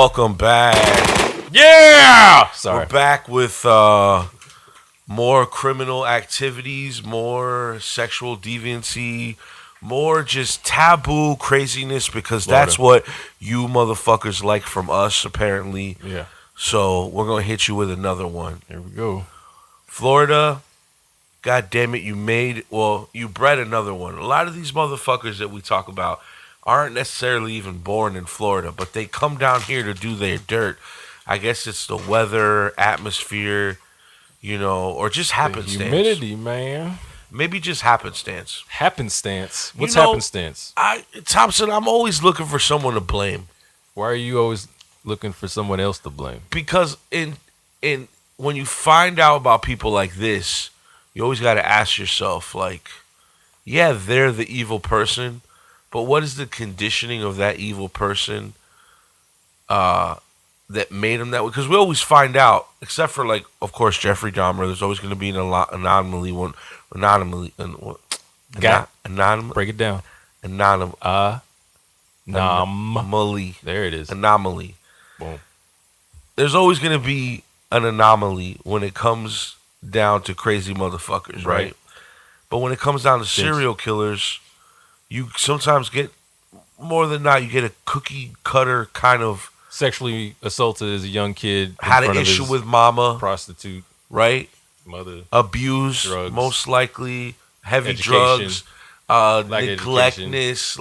Welcome back. Yeah! Sorry. We're back with more criminal activities, more sexual deviancy, more just taboo craziness because that's what you motherfuckers like from us, apparently. Yeah. So we're going to hit you with another one. Here we go. Florida, God damn it, you bred another one. A lot of these motherfuckers that we talk about aren't necessarily even born in Florida, but they come down here to do their dirt. I guess it's the weather, atmosphere, or just happenstance. The humidity, man. Maybe just happenstance. Happenstance? What's happenstance? Thompson, I'm always looking for someone to blame. Why are you always looking for someone else to blame? Because in when you find out about people like this, you always got to ask yourself, yeah, they're the evil person, but what is the conditioning of that evil person that made them that way? Because we always find out, except for, of course, Jeffrey Dahmer, there's always going to be an anomaly. Break it down. Anomaly. There it is. Anomaly. Boom. There's always going to be an anomaly when it comes down to crazy motherfuckers, right? But when it comes down to serial killers, you sometimes get, more than not, you get a cookie cutter kind of sexually assaulted as a young kid, had an issue with mama, prostitute, right? Mother, abuse, drugs, most likely, heavy drugs, neglectness,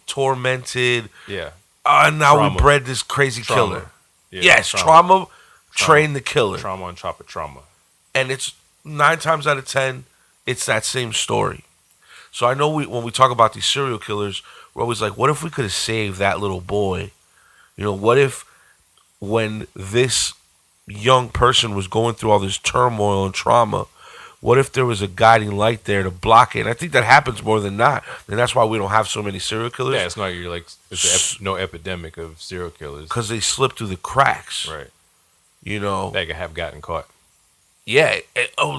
tormented. Yeah. And now we bred this crazy killer. Yeah, yes, trauma trained the killer. Trauma on top of trauma. And it's 9 times out of 10, it's that same story. So I know when we talk about these serial killers, we're always like, what if we could have saved that little boy? What if when this young person was going through all this turmoil and trauma, what if there was a guiding light there to block it? And I think that happens more than not. And that's why we don't have so many serial killers. Yeah, it's not no epidemic of serial killers. Because they slip through the cracks. Right. They have gotten caught. Yeah.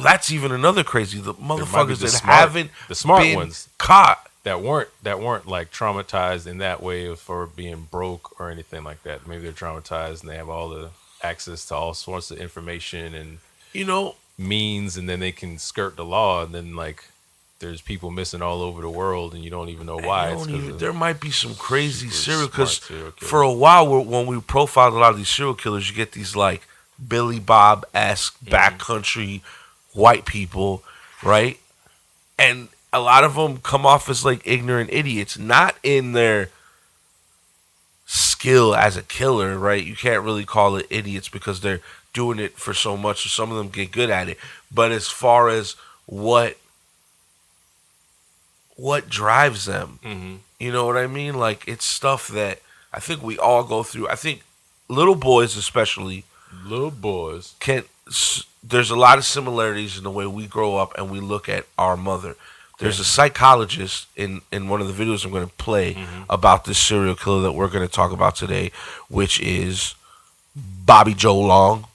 That's even another crazy. The motherfuckers that haven't been caught. That weren't traumatized in that way for being broke or anything like that. Maybe they're traumatized and they have all the access to all sorts of information and means, and then they can skirt the law, and then there's people missing all over the world and you don't even know why. There might be some crazy serial killers. For a while when we profiled a lot of these serial killers, you get these Billy Bob-esque backcountry white people, right? And a lot of them come off as ignorant idiots, not in their skill as a killer, right? You can't really call it idiots because they're doing it for so much, so some of them get good at it. But as far as what drives them, you know what I mean? It's stuff that I think we all go through. I think little boys especially, there's a lot of similarities in the way we grow up and we look at our mother. There's a psychologist in one of the videos I'm going to play about this serial killer that we're going to talk about today, which is Bobby Joe Long.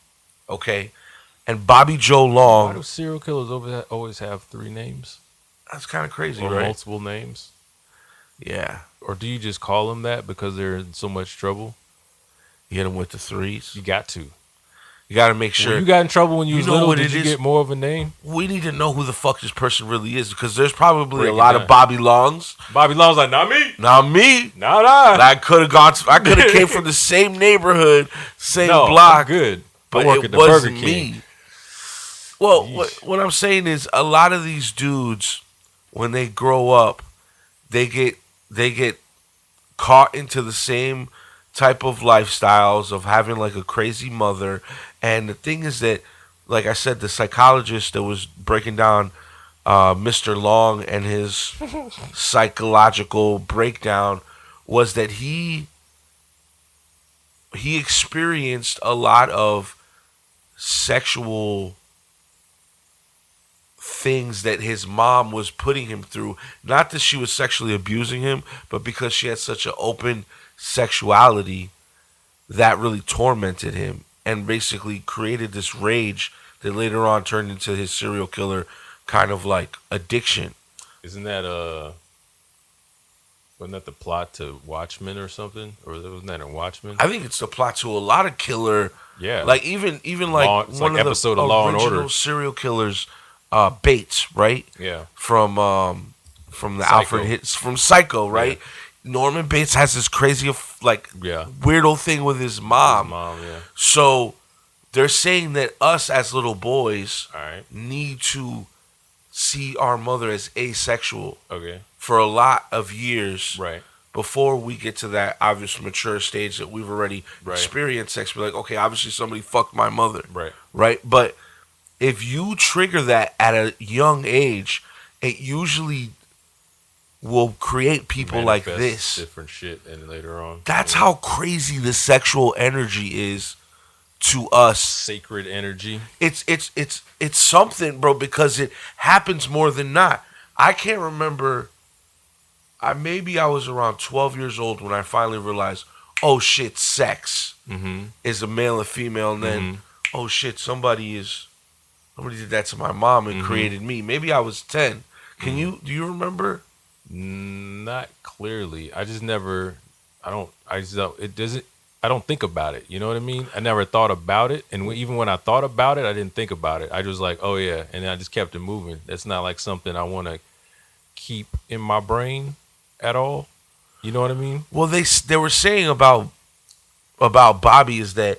Okay? And Bobby Joe Long... Why do serial killers always have 3 names? That's kind of crazy, or right? Multiple names? Yeah. Or do you just call them that because they're in so much trouble? You hit them with the 3s? You got to. You got to make sure. When you got in trouble when you was little, did you get more of a name? We need to know who the fuck this person really is, because there's probably a lot of Bobby Longs. Bobby Long's not me. Not me. Not I. I could have came from the same neighborhood, same block. Good. But it wasn't me. Well, what I'm saying is a lot of these dudes, when they grow up, they get caught into the same type of lifestyles of having a crazy mother. And the thing is that, like I said, the psychologist that was breaking down Mr. Long and his psychological breakdown was that he experienced a lot of sexual things that his mom was putting him through. Not that she was sexually abusing him, but because she had such an open sexuality that really tormented him and basically created this rage that later on turned into his serial killer kind of addiction. Isn't that Wasn't that the plot to Watchmen or something? Or wasn't that in Watchmen? I think it's the plot to a lot of killer. Yeah. Like even like it's one like of episode the of Law and original Order. serial killers, Bates, right? Yeah. From the Psycho. Alfred hits from Psycho, right? Yeah. Norman Bates has this crazy weirdo thing with his mom. So they're saying that us as little boys need to see our mother as asexual for a lot of years before we get to that obvious mature stage that we've already experienced sex. We're like, okay, obviously somebody fucked my mother. Right? But if you trigger that at a young age, it usually will create people like this. Different shit and later on. That's how crazy the sexual energy is to us. Sacred energy. It's something, bro, because it happens more than not. I can't remember. Maybe I was around 12 years old when I finally realized, oh shit, sex is a male and female, and then oh shit, somebody did that to my mom and created me. Maybe I was 10. Do you remember? Not clearly. I don't think about it. You know what I mean? I never thought about it. And even when I thought about it, I didn't think about it. I just like, oh yeah. And I just kept it moving. That's not like something I want to keep in my brain at all. You know what I mean? Well, they were saying about Bobby is that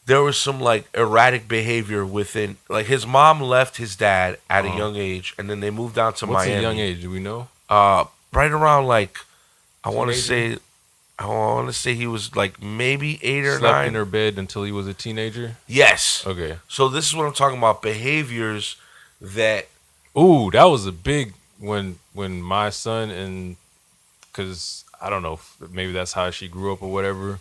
there was some like erratic behavior within, like his mom left his dad at a young age, and then they moved down to Miami. What's a young age? Do we know? Right around like, I want to say he was like maybe 8 or 9. Slept in her bed until he was a teenager? Yes. Okay. So this is what I'm talking about. Behaviors that... Ooh, that was a big... When my son and... Because, I don't know, maybe that's how she grew up or whatever.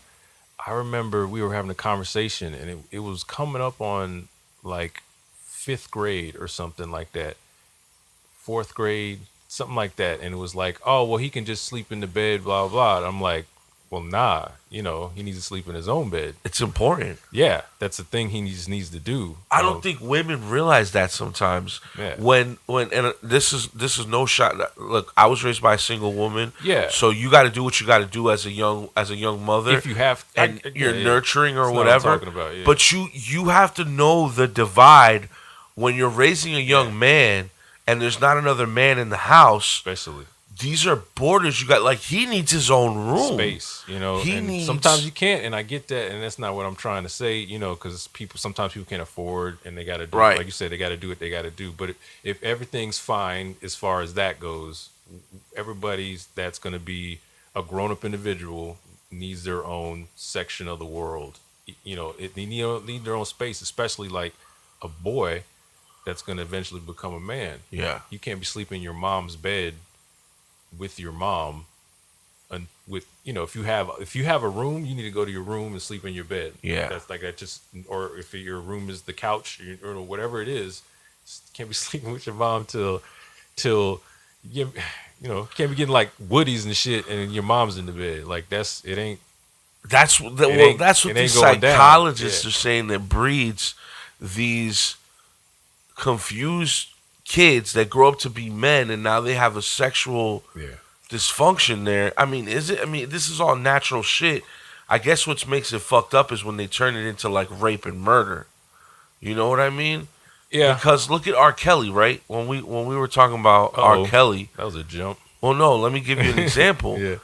I remember we were having a conversation, and it was coming up on like 5th grade or something like that. 4th grade, something like that. And it was like, oh, well, he can just sleep in the bed, blah, blah. And I'm like, well, nah, he needs to sleep in his own bed. It's important. Yeah, that's the thing he just needs to do. I don't think women realize that sometimes. Yeah. When and this is no shot. Look, I was raised by a single woman. Yeah. So you got to do what you got to do as a young mother. If you have, and you're nurturing or that's whatever. What I'm talking about, yeah. But you have to know the divide when you're raising a young man and there's not another man in the house. Especially. These are borders. You got like he needs his own room, space. Sometimes you can't, and I get that, and that's not what I'm trying to say. Because sometimes people can't afford, and they got to do like you said, they got to do what they got to do. But if everything's fine as far as that goes, everybody's that's going to be a grown up individual needs their own section of the world. They need their own space, especially like a boy that's going to eventually become a man. Yeah, you can't be sleeping in your mom's bed with your mom, and if you have a room, you need to go to your room and sleep in your bed. Yeah, that's like that. Or if your room is the couch or whatever it is, can't be sleeping with your mom till you can't be getting like woodies and shit, and your mom's in the bed. Like that's what the psychologists are saying that breeds these confused kids that grow up to be men, and now they have a sexual dysfunction there. This is all natural shit. I guess what makes it fucked up is when they turn it into like rape and murder. You know what I mean? Yeah. Because look at R. Kelly, right? When we were talking about R. Kelly, that was a jump. Well, no, let me give you an example. Yeah.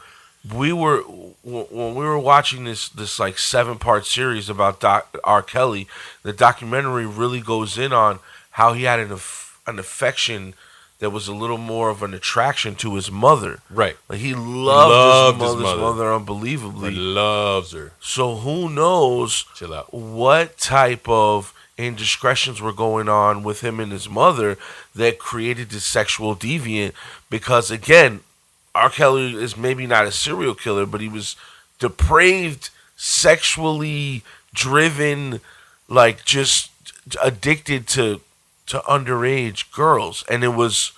When we were watching this like 7-part series about R. Kelly, the documentary really goes in on how he had an affection that was a little more of an attraction to his mother. Right. Like he loved his mother unbelievably. He loves her. So who knows what type of indiscretions were going on with him and his mother that created this sexual deviant, because again, R. Kelly is maybe not a serial killer, but he was depraved, sexually driven, like just addicted to underage girls, and it was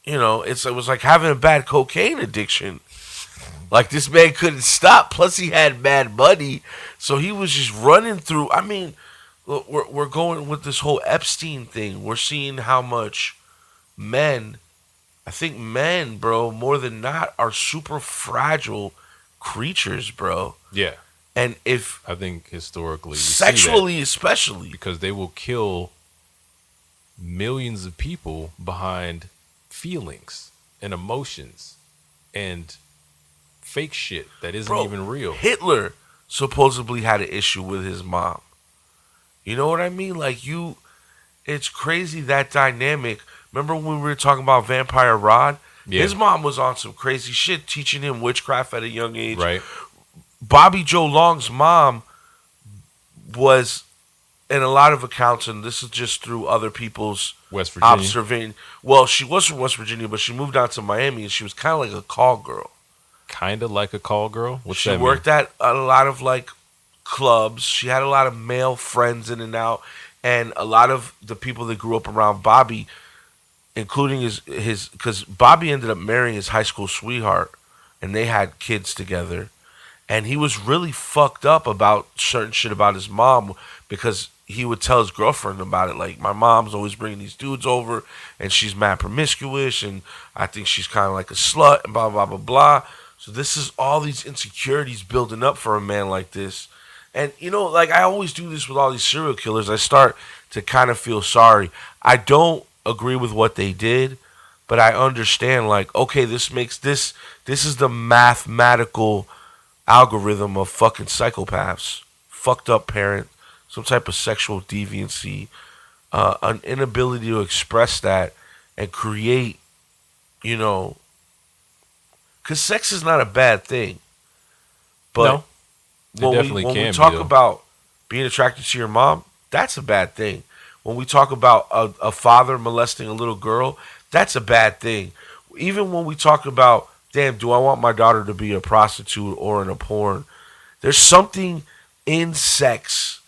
like having a bad cocaine addiction. Like this man couldn't stop, plus he had bad money, so he was just running through. I mean, we're going with this whole Epstein thing. We're seeing how much men I think men, bro, more than not, are super fragile creatures, bro. Yeah. And if I think historically we see that sexually, especially, because they will kill millions of people behind feelings and emotions and fake shit that isn't bro, even real. Hitler supposedly had an issue with his mom. You know what I mean? Like it's crazy that dynamic. Remember when we were talking about Vampire Rod? Yeah. His mom was on some crazy shit, teaching him witchcraft at a young age. Right. Bobby Joe Long's mom was, in a lot of accounts, and this is just through other people's West Virginia. observation. Well, she was from West Virginia, but she moved out to Miami, and she was kind of like a call girl. Kind of like a call girl. What's She that worked at a lot of like clubs. She had a lot of male friends in and out, and a lot of the people that grew up around Bobby, including his because Bobby ended up marrying his high school sweetheart, and they had kids together. And he was really fucked up about certain shit about his mom because he would tell his girlfriend about it. Like, my mom's always bringing these dudes over, and she's mad promiscuous, and I think she's kind of like a slut, and blah, blah, blah, blah. So this is all these insecurities building up for a man like this. And, you know, like, I always do this with all these serial killers. I start to kind of feel sorry. I don't agree with what they did, but I understand, like, okay, this is the mathematical algorithm of fucking psychopaths, fucked up parent, some type of sexual deviancy, an inability to express that and create, you know, because sex is not a bad thing, but no, when we talk about being attracted to your mom, that's a bad thing. When we talk about a father molesting a little girl, that's a bad thing. Even when we talk about, damn, do I want my daughter to be a prostitute or in a porn? There's something in sex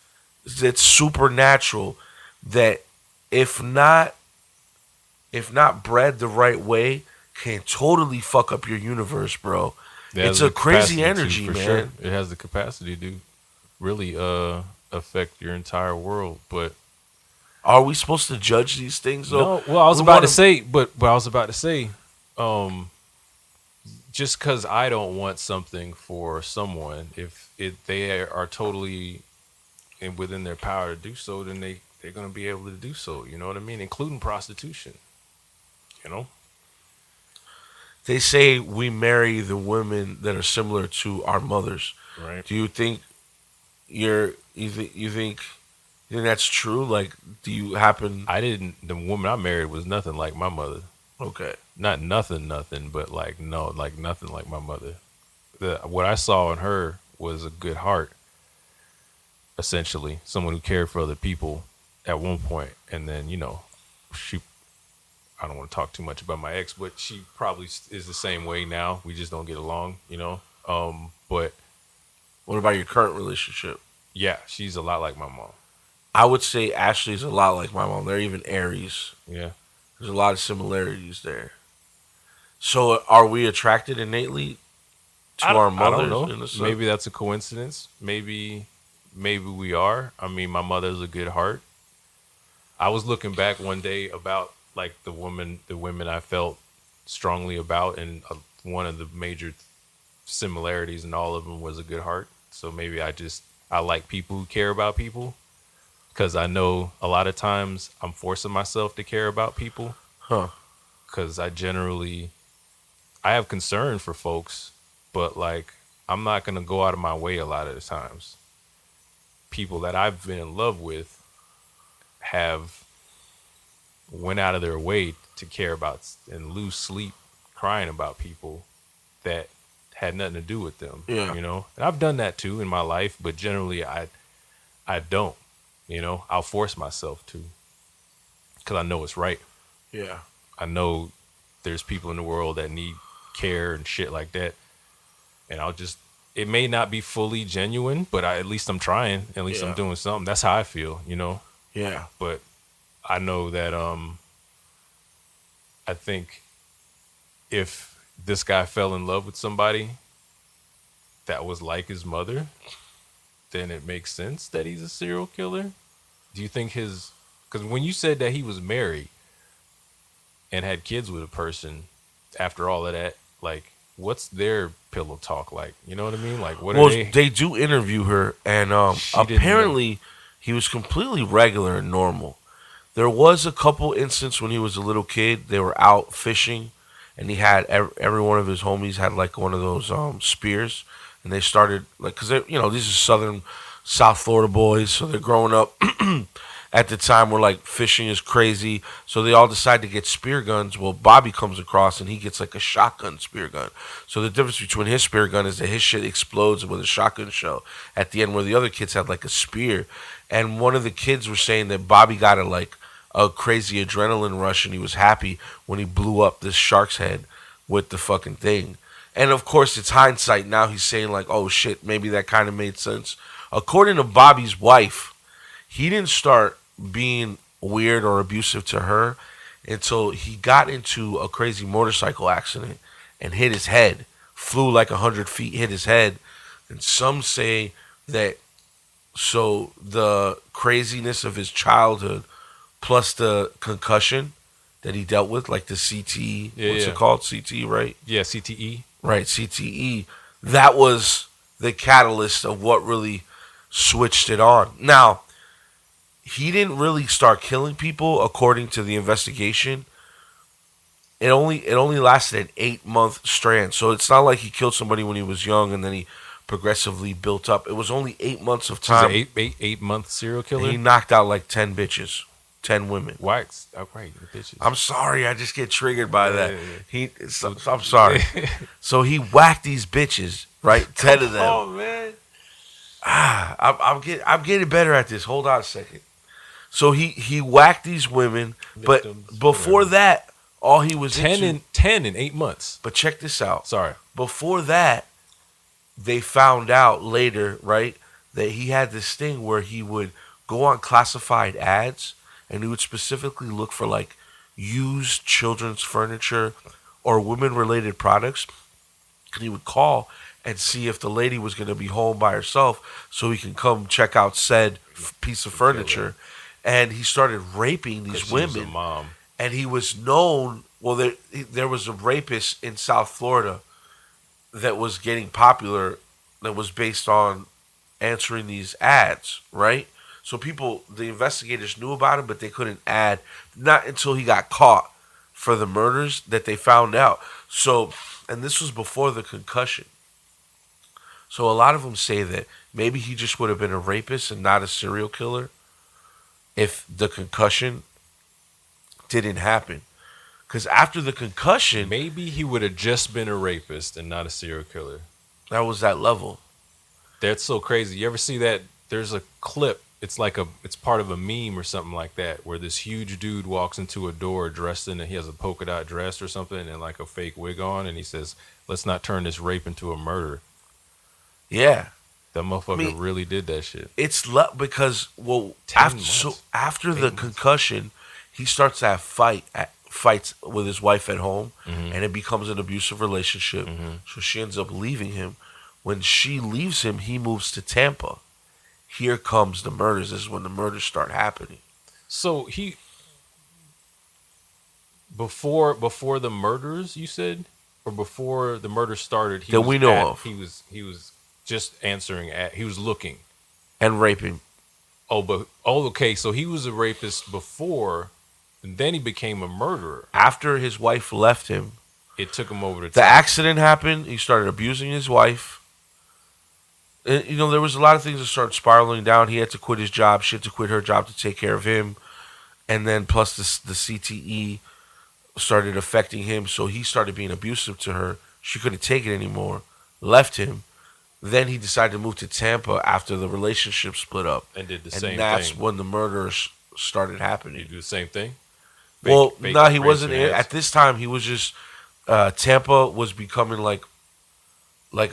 that's supernatural that if not bred the right way, can totally fuck up your universe, bro. It's a crazy energy, man. Sure. It has the capacity to really affect your entire world. But are we supposed to judge these things though? No. Well, I was about to say, just because I don't want something for someone, if they are totally within their power to do so, then they're going to be able to do so. You know what I mean? Including prostitution. You know? They say we marry the women that are similar to our mothers. Right. Do you think you think that's true? Like, do you happen? The woman I married was nothing like my mother. Okay. Not nothing, but like nothing like my mother. What I saw in her was a good heart, essentially, someone who cared for other people at one point, and then I don't want to talk too much about my ex, but she probably is the same way now. We just don't get along, But what about your current relationship? Yeah, she's a lot like my mom. I would say Ashley's a lot like my mom. They're even Aries. Yeah. There's a lot of similarities there. So are we attracted innately to our mothers? I don't know. Maybe that's a coincidence. Maybe we are. I mean, my mother's a good heart. I was looking back one day about like the women I felt strongly about, and one of the major similarities in all of them was a good heart. So maybe I like people who care about people. Because I know a lot of times I'm forcing myself to care about people. Huh. Because I have concern for folks, but like I'm not going to go out of my way a lot of the times. People that I've been in love with have went out of their way to care about and lose sleep crying about people that had nothing to do with them. Yeah. And I've done that too in my life, but generally I don't. I'll force myself to because I know it's right. Yeah. I know there's people in the world that need care and shit like that. And it may not be fully genuine, but at least I'm trying. At least I'm doing something. That's how I feel, Yeah. But I know that I think if this guy fell in love with somebody that was like his mother, then it makes sense that he's a serial killer. Do you think because when you said that he was married, and had kids with a person after all of that, like, what's their pillow talk like? You know what I mean? Like, what are they? They do interview her, and apparently he was completely regular and normal. There was a couple instances when he was a little kid. They were out fishing, and he had every one of his homies had like one of those spears, and they started like because these are South Florida boys, so they're growing up at the time where like fishing is crazy, so they all decide to get spear guns. Well, Bobby comes across and he gets like a shotgun spear gun. So the difference between his spear gun is that his shit explodes with a shotgun shell at the end, where the other kids had like a spear. And one of the kids was saying that Bobby got a crazy adrenaline rush, and he was happy when he blew up this shark's head with the fucking thing. And of course, it's hindsight. Now he's saying like, oh shit, maybe that kind of made sense. According to Bobby's wife, he didn't start being weird or abusive to her until he got into a crazy motorcycle accident and hit his head, flew like 100 feet, hit his head. And some say that so the craziness of his childhood plus the concussion that he dealt with, like the CTE, it called? CTE, right? Yeah, CTE. Right, CTE. That was the catalyst of what really switched it on. Now, he didn't really start killing people, according to the investigation. It only lasted an 8-month strand. So it's not like he killed somebody when he was young and then he progressively built up. It was only 8 months of time. He's an 8-month serial killer? And he knocked out like 10 bitches. 10 women. Why? Oh, right, the bitches. I'm sorry, I just get triggered by that. I'm sorry. So he whacked these bitches, right? 10 of them. Oh man. I'm getting better at this. Hold on a second. So he whacked these women, victims, but before that, all he was 10 in 8 months. But check this out. Sorry. Before that, they found out later, right, that he had this thing where he would go on classified ads, and he would specifically look for like used children's furniture or women-related products. And he would call and see if the lady was going to be home by herself, so he can come check out said piece of furniture. And he started raping these women. Was a mom. And he was known. Well, there was a rapist in South Florida that was getting popular, that was based on answering these ads, right? So the investigators knew about him, but they couldn't add, not until he got caught for the murders that they found out. So, and this was before the concussion. So a lot of them say that maybe he just would have been a rapist and not a serial killer if the concussion didn't happen. Because after the concussion, maybe he would have just been a rapist and not a serial killer. That was that level. That's so crazy. You ever see that? There's a clip. It's part of a meme or something like that, where this huge dude walks into a door dressed in, he has a polka dot dress or something and like a fake wig on, and he says, "Let's not turn this rape into a murder." Yeah. That motherfucker really did that shit. It's because after the concussion, he starts to have fights with his wife at home, and it becomes an abusive relationship. So she ends up leaving him. When she leaves him, he moves to Tampa. Here comes the murders. This is when the murders start happening. So he before the murders, you said, or before the murder started, he was just answering he was looking and raping. Okay. So he was a rapist before, and then he became a murderer after his wife left him. It took him over the accident happened. He started abusing his wife. And, there was a lot of things that started spiraling down. He had to quit his job. She had to quit her job to take care of him. And then plus the CTE started affecting him. So he started being abusive to her. She couldn't take it anymore. Left him. Then he decided to move to Tampa after the relationship split up. And did the same thing. And that's when the murders started happening. Did he do the same thing? No, he wasn't. At this time, he was just... Tampa was becoming like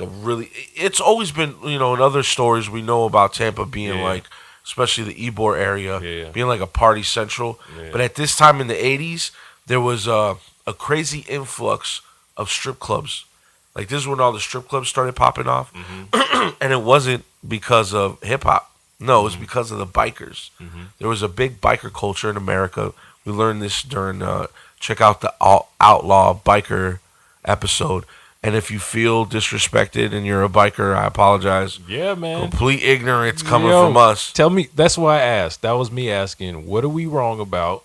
a really... It's always been, in other stories we know about Tampa being like, especially the Ybor area, being like a party central. Yeah. But at this time in the 80s, there was a crazy influx of strip clubs. Like, this is when all the strip clubs started popping off. And it wasn't because of hip-hop. No, it was because of the bikers. There was a big biker culture in America. We learned this during check out the outlaw biker episode. And if you feel disrespected and you're a biker, I apologize. Yeah, man. Complete ignorance coming from us. Tell me. That's why I asked. That was me asking. What are we wrong about?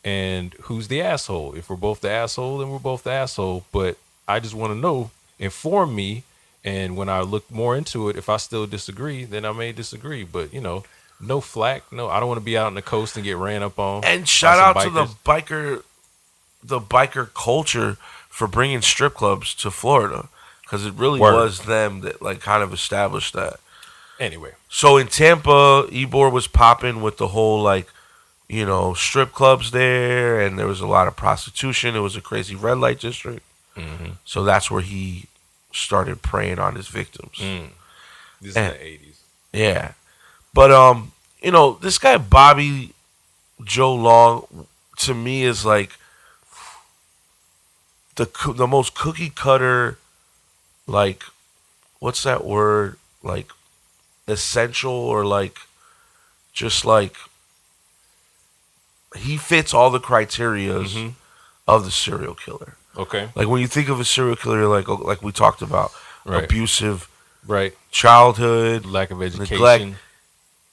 And who's the asshole? If we're both the asshole, then we're both the asshole. But I just want to know. Inform me. And when I look more into it, if I still disagree, then I may disagree. But no flack. No, I don't want to be out on the coast and get ran up on. And shout out to the biker culture for bringing strip clubs to Florida, because it really was them that like kind of established that. Anyway, so in Tampa, Ybor was popping with the whole like, strip clubs there, and there was a lot of prostitution. It was a crazy red light district. Mm-hmm. So that's where he started preying on his victims. This is in the 80s. Yeah. But this guy Bobby Joe Long to me is like the most cookie cutter, like, what's that word? Like, essential, or like, just like, he fits all the criterias of the serial killer. Okay. Like when you think of a serial killer, like we talked about, abusive, childhood, lack of education, neglect.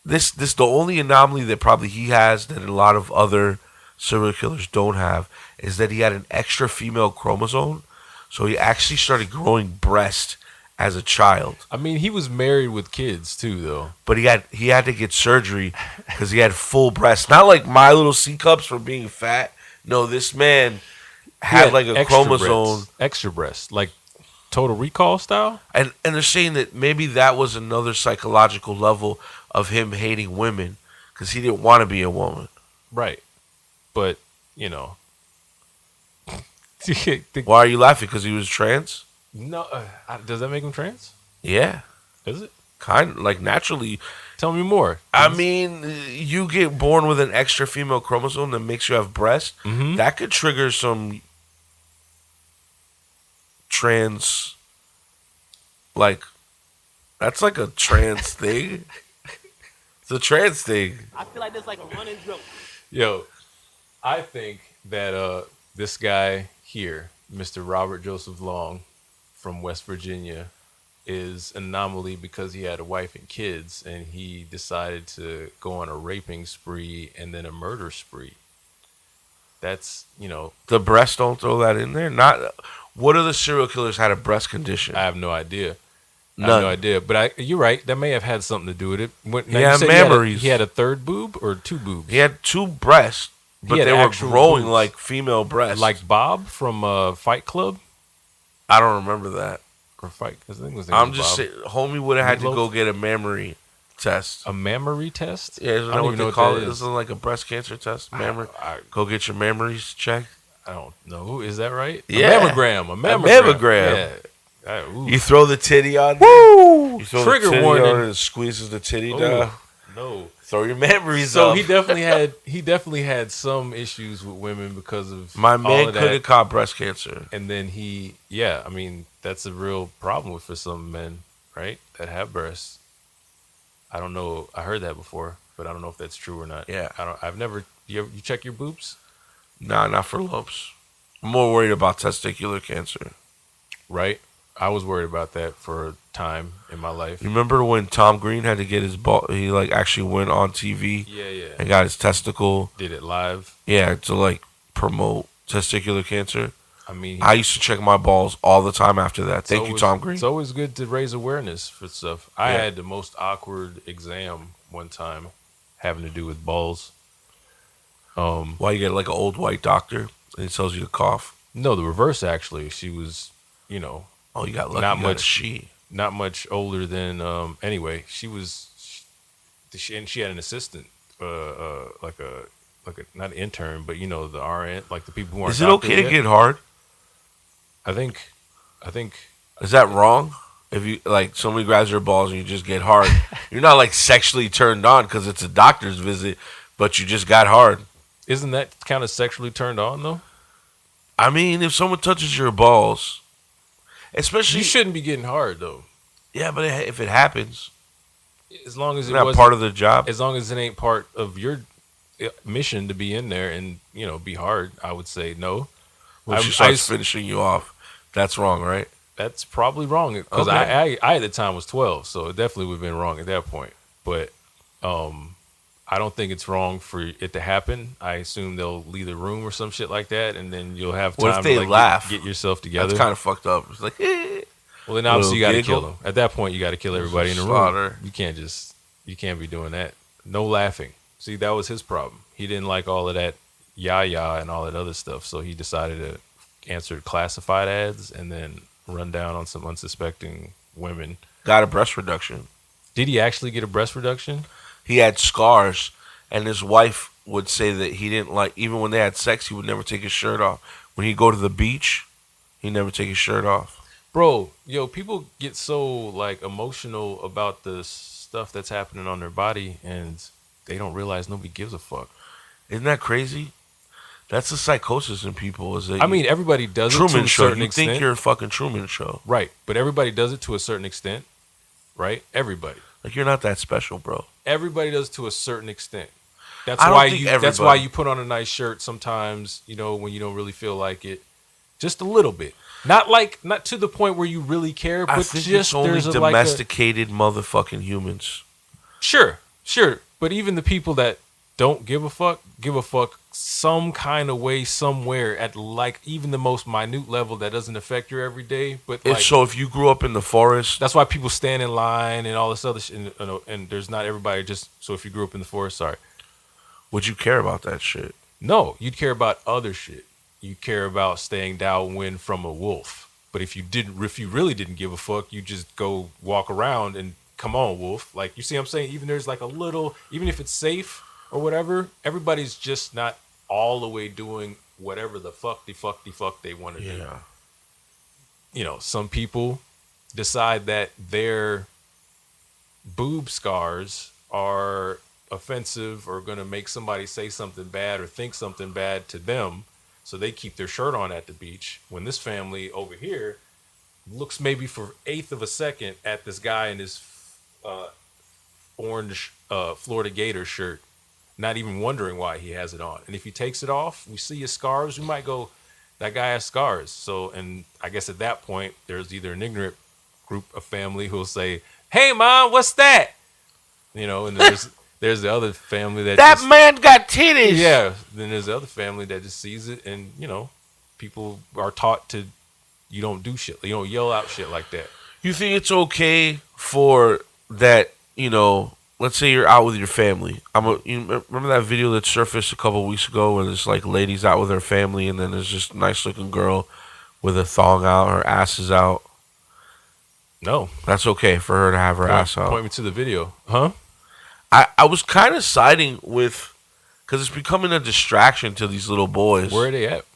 This the only anomaly that probably he has that a lot of other serial killers don't have is that he had an extra female chromosome, so he actually started growing breast as a child. I mean, he was married with kids too, though. But he had to get surgery because he had full breasts. Not like my little C cups for being fat. No, this man had like a chromosome, extra breast, like Total Recall style. And they're saying that maybe that was another psychological level of him hating women because he didn't want to be a woman. Right. But, Why are you laughing? Because he was trans? No. Does that make him trans? Yeah. Is it? Kind of, like, naturally. Tell me more. I mean, you get born with an extra female chromosome that makes you have breasts. Mm-hmm. That could trigger some trans, like, that's like a trans thing. It's a trans thing. I feel like there's like a running joke. Yo, I think that this guy here, Mr. Robert Joseph Long from West Virginia, is an anomaly because he had a wife and kids, and he decided to go on a raping spree and then a murder spree. That's, The breast, don't throw that in there? Not. What other serial killers had a breast condition? I have no idea. None. I have no idea, but you're right. That may have had something to do with it. He had memories. He had a third boob or two boobs? He had two breasts, but they were growing boobs, like female breasts. Like Bob from Fight Club? I don't remember that. Or Fight, I think it was I'm just saying, homie would have had to go get a mammary test. A mammary test? Yeah, isn't that what they call it? Isn't it like a breast cancer test? Go get your mammaries checked. I don't know. Is that right? Yeah. A mammogram. A mammogram. Yeah. You throw the titty on. Woo! You throw Trigger the titty warning. on and it squeezes the titty down. No. Throw your memories so up. he definitely had some issues with women because of my man couldn't caught breast cancer. And then that's a real problem for some men, right? That have breasts. I don't know. I heard that before, but I don't know if that's true or not. Yeah. I've never. You check your boobs? Nah, not for lumps. I'm more worried about testicular cancer. Right. I was worried about that for a time in my life. You remember when Tom Green had to get his ball? He like actually went on TV. Yeah. And got his testicle. Did it live? Yeah, to like promote testicular cancer. I mean, I used to check my balls all the time after that. Thank you, Tom Green. It's always good to raise awareness for stuff. I had the most awkward exam one time having to do with balls. Why you get like an old white doctor and he tells you to cough? No, the reverse actually. She was, Oh, you got lucky. Not much older than. Anyway, she had an assistant, like a not intern, but the RN, like the people who aren't. Is it okay to get hard? I think. Is that wrong? If you like somebody grabs your balls and you just get hard, you're not like sexually turned on because it's a doctor's visit, but you just got hard. Isn't that kind of sexually turned on though? I mean, if someone touches your balls, especially you shouldn't be getting hard though. Yeah, but if it happens, as long as it's not part of the job. As long as it ain't part of your mission to be in there and be hard, I would say no. When she starts finishing you off, that's wrong, right? That's probably wrong because Okay. I at the time was 12, so it definitely would have been wrong at that point. But I don't think it's wrong for it to happen. I assume they'll leave the room or some shit like that, and then you'll have What if time they to like laugh? get yourself together. That's kind of fucked up. It's like, Well, then obviously you got to giggle. kill them. At that point, you got to kill everybody in the Slaughter. room. You can't be doing that. No laughing. See, that was his problem. He didn't like all of that yah and all that other stuff, so he decided to answer classified ads and then run down on some unsuspecting women. Got a breast reduction. Did he actually get a breast reduction? He had scars, and his wife would say that he didn't like, even when they had sex, he would never take his shirt off. When he'd go to the beach, he'd never take his shirt off. Bro, people get so like emotional about the stuff that's happening on their body, and they don't realize nobody gives a fuck. Isn't that crazy? That's the psychosis in people. Is that I mean, everybody does it to Truman a Show. certain You extent. think you're a fucking Truman Show, Right, but everybody does it to a certain extent, right? Everybody. like you're not that special, bro. Everybody does to a certain extent. That's I don't why think That's everybody. why you put on a nice shirt sometimes, when you don't really feel like it, just a little bit. Not to the point where you really care, I but think just it's only there's domesticated motherfucking humans. Sure. But even the people that don't give a fuck some kind of way somewhere at like even the most minute level that doesn't affect your everyday. But like, If you grew up in the forest, that's why people stand in line and all this other shit. And there's not everybody just. So if you grew up in the forest, sorry. would you care about that shit? No, you'd care about other shit. You care about staying downwind from a wolf. But if you really didn't give a fuck, you just go walk around and come on, wolf. Like, you see what I'm saying? Even there's like a little, even if it's safe or whatever, everybody's just not all the way doing whatever the fuck they want to do. Some people decide that their boob scars are offensive or going to make somebody say something bad or think something bad to them, so they keep their shirt on at the beach. When this family over here looks maybe for eighth of a second at this guy in his orange Florida Gator shirt, not even wondering why he has it on. And if he takes it off, we see his scars, we might go, that guy has scars. So, and I guess at that point, there's either an ignorant group of family who'll say, "Hey, Mom, what's that?" And there's the other family that man got titties. Yeah. Then there's the other family that just sees it, and people are taught to, you don't do shit, you don't yell out shit like that. You think it's okay for that? Let's say you're out with your family. You remember that video that surfaced a couple of weeks ago where there's like ladies out with her family, and then there's just a nice looking girl with a thong out, her ass is out. No, that's okay for her to have her ass out. Point me to the video, huh? I was kind of siding with, because it's becoming a distraction to these little boys. Where are they at?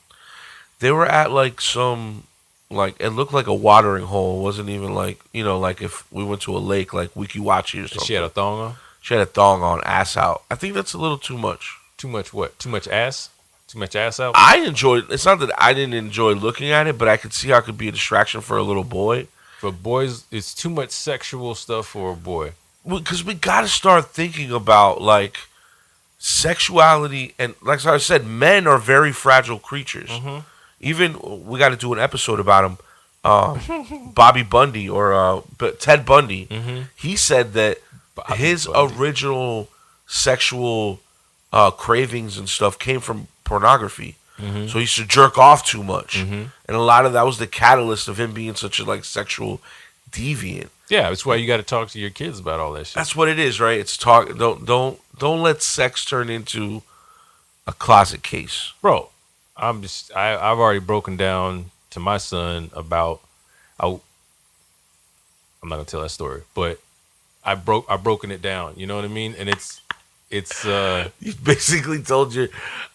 They were at like some, like, it looked like a watering hole. It wasn't even like, like if we went to a lake, like Wikiwachi or something. She had a thong on? She had a thong on, ass out. I think that's a little too much. Too much what? Too much ass? Too much ass out? I enjoyed, it's not that I didn't enjoy looking at it, but I could see how it could be a distraction for a little boy. For boys, it's too much sexual stuff for a boy. Because we got to start thinking about, like, sexuality. And like I said, men are very fragile creatures. Mm-hmm. Even, we got to do an episode about him. Bobby Bundy or Ted Bundy. Mm-hmm. He said that his original sexual cravings and stuff came from pornography. Mm-hmm. So he used to jerk off too much. Mm-hmm. And a lot of that was the catalyst of him being such a, like, sexual deviant. Yeah, that's why you got to talk to your kids about all that shit. That's what it is, right? It's talk. Don't let sex turn into a closet case, bro. I've already broken down to my son about. I'm not gonna tell that story, but I've broken it down. You know what I mean? And it's. You basically told you.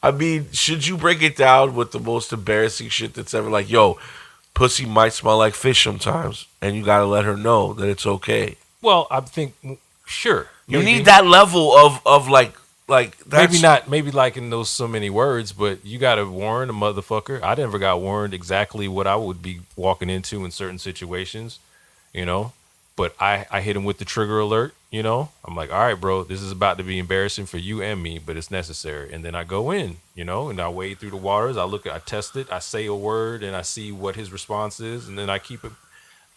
I mean, should you break it down with the most embarrassing shit that's ever, like, yo, pussy might smell like fish sometimes, and you got to let her know that it's okay. Well, I think, sure. You need that level of like that's... maybe like in those so many words, but you got to warn a motherfucker. I never got warned exactly what I would be walking into in certain situations, But I hit him with the trigger alert, you know? I'm like, all right, bro, this is about to be embarrassing for you and me, but it's necessary. And then I go in, you know, and I wade through the waters. I test it, I say a word, and I see what his response is, and then I keep it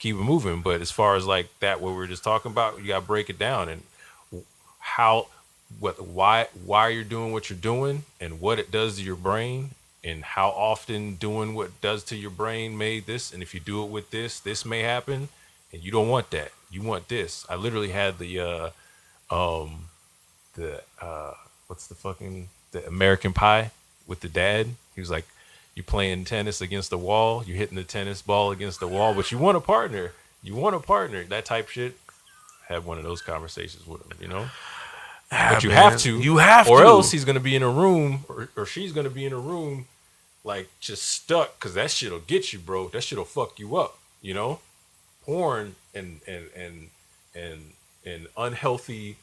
moving. But as far as like that, what we were just talking about, you got to break it down and why you're doing what you're doing and what it does to your brain and how often doing what it does to your brain made this. And if you do it with this may happen. And you don't want that. You want this. I literally had the American Pie with the dad. He was like, you playing tennis against the wall, you're hitting the tennis ball against the wall, but you want a partner. You want a partner. That type shit. I had one of those conversations with him, you know? But you have to. You have to. Or else he's gonna be in a room or she's gonna be in a room like just stuck, because that shit'll get you, bro. That shit'll fuck you up, you know? Porn and unhealthy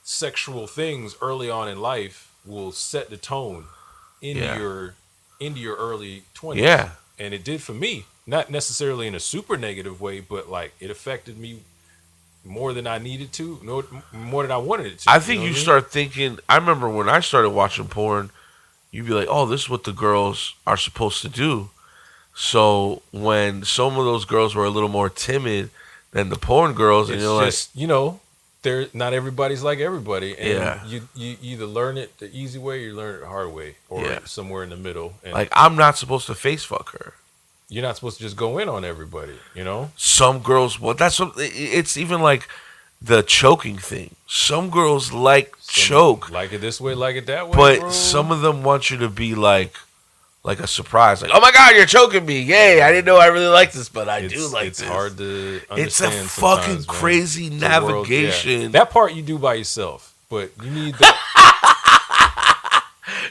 sexual things early on in life will set the tone into your early 20s. Yeah. And it did for me, not necessarily in a super negative way, but like it affected me more than I needed to, more than I wanted it to. I think you start thinking, I remember when I started watching porn, you'd be like, oh, this is what the girls are supposed to do. So when some of those girls were a little more timid than the porn girls, and you're just, like, you know, they're not everybody's like everybody, and you either learn it the easy way or you learn it the hard way, or somewhere in the middle. And like, I'm not supposed to face fuck her. You're not supposed to just go in on everybody, you know. Some girls, well, that's what it's even like the choking thing. Some girls choke, like it this way, like it that way, but bro. Some of them want you to be like a surprise, like, oh my God, you're choking me! Yay! I didn't know I really liked this, but I do like this. It's hard to understand. It's a fucking crazy navigation. World, That part you do by yourself, but you need the.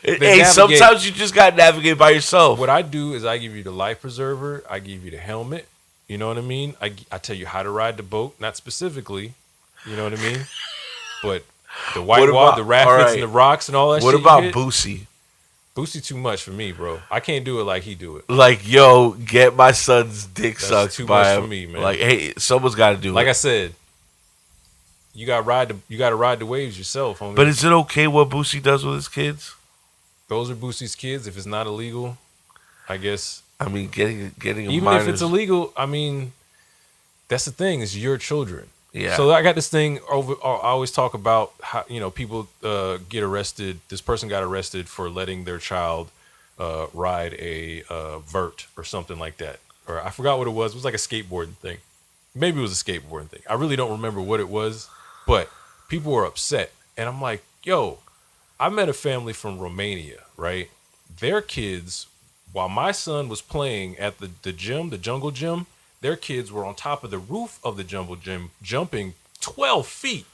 Hey, sometimes you just gotta navigate by yourself. What I do is I give you the life preserver, I give you the helmet. You know what I mean? I tell you how to ride the boat, not specifically. You know what I mean? But the whitewater, the rapids, and the rocks, and all that. What shit about Boosie? Boosie too much for me, bro. I can't do it like he do it. Like, yo, get my son's dick sucked too by much him. For me, man. Like, hey, someone's got to do it. Like I said, you got to ride the waves yourself, homie. But is it okay what Boosie does with his kids? Those are Boosie's kids. If it's not illegal, I guess. I mean, getting even if it's illegal, I mean, that's the thing. It's your children. Yeah. So I got this thing over. I always talk about how, you know, people get arrested. This person got arrested for letting their child ride a vert or something like that. Or I forgot what it was. It was like a skateboarding thing. Maybe it was a skateboarding thing. I really don't remember what it was. But people were upset, and I'm like, yo, I met a family from Romania, right? Their kids, while my son was playing at the gym, the jungle gym, their kids were on top of the roof of the jungle gym, jumping 12 feet.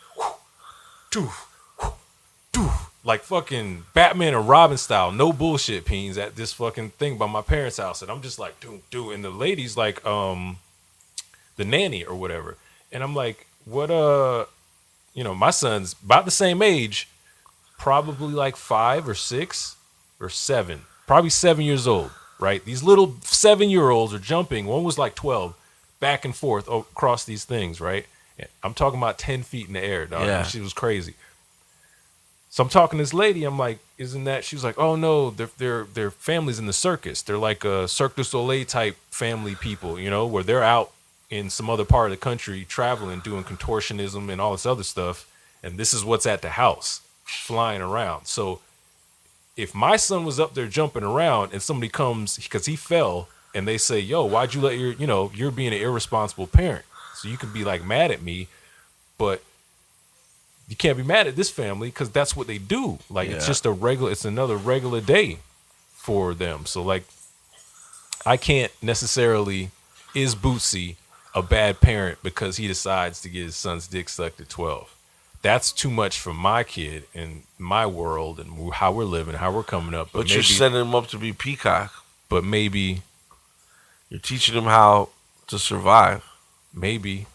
Like fucking Batman and Robin style. No bullshit, Peens, at this fucking thing by my parents' house. And I'm just like, do. And the lady's like, the nanny or whatever. And I'm like, what, you know, my son's about the same age, probably like 5 or 6 or 7, probably 7 years old. Right, these little 7-year-olds are jumping. One was like 12, back and forth across these things. Right, I'm talking about 10 feet in the air. Dog. Yeah, she was crazy. So I'm talking to this lady. I'm like, "Isn't that?" She was like, "Oh no, their families in the circus. They're like a Cirque du Soleil type family people. You know, where they're out in some other part of the country traveling, doing contortionism and all this other stuff. And this is what's at the house, flying around. So." If my son was up there jumping around and somebody comes because he fell and they say, yo, why'd you let you're being an irresponsible parent. So you can be like mad at me, but you can't be mad at this family because that's what they do. Like, It's just it's another regular day for them. So like, I can't necessarily, is Bootsy a bad parent because he decides to get his son's dick sucked at 12? That's too much for my kid and my world and how we're living, how we're coming up. But you're setting him up to be Peacock. But maybe you're teaching him how to survive. Maybe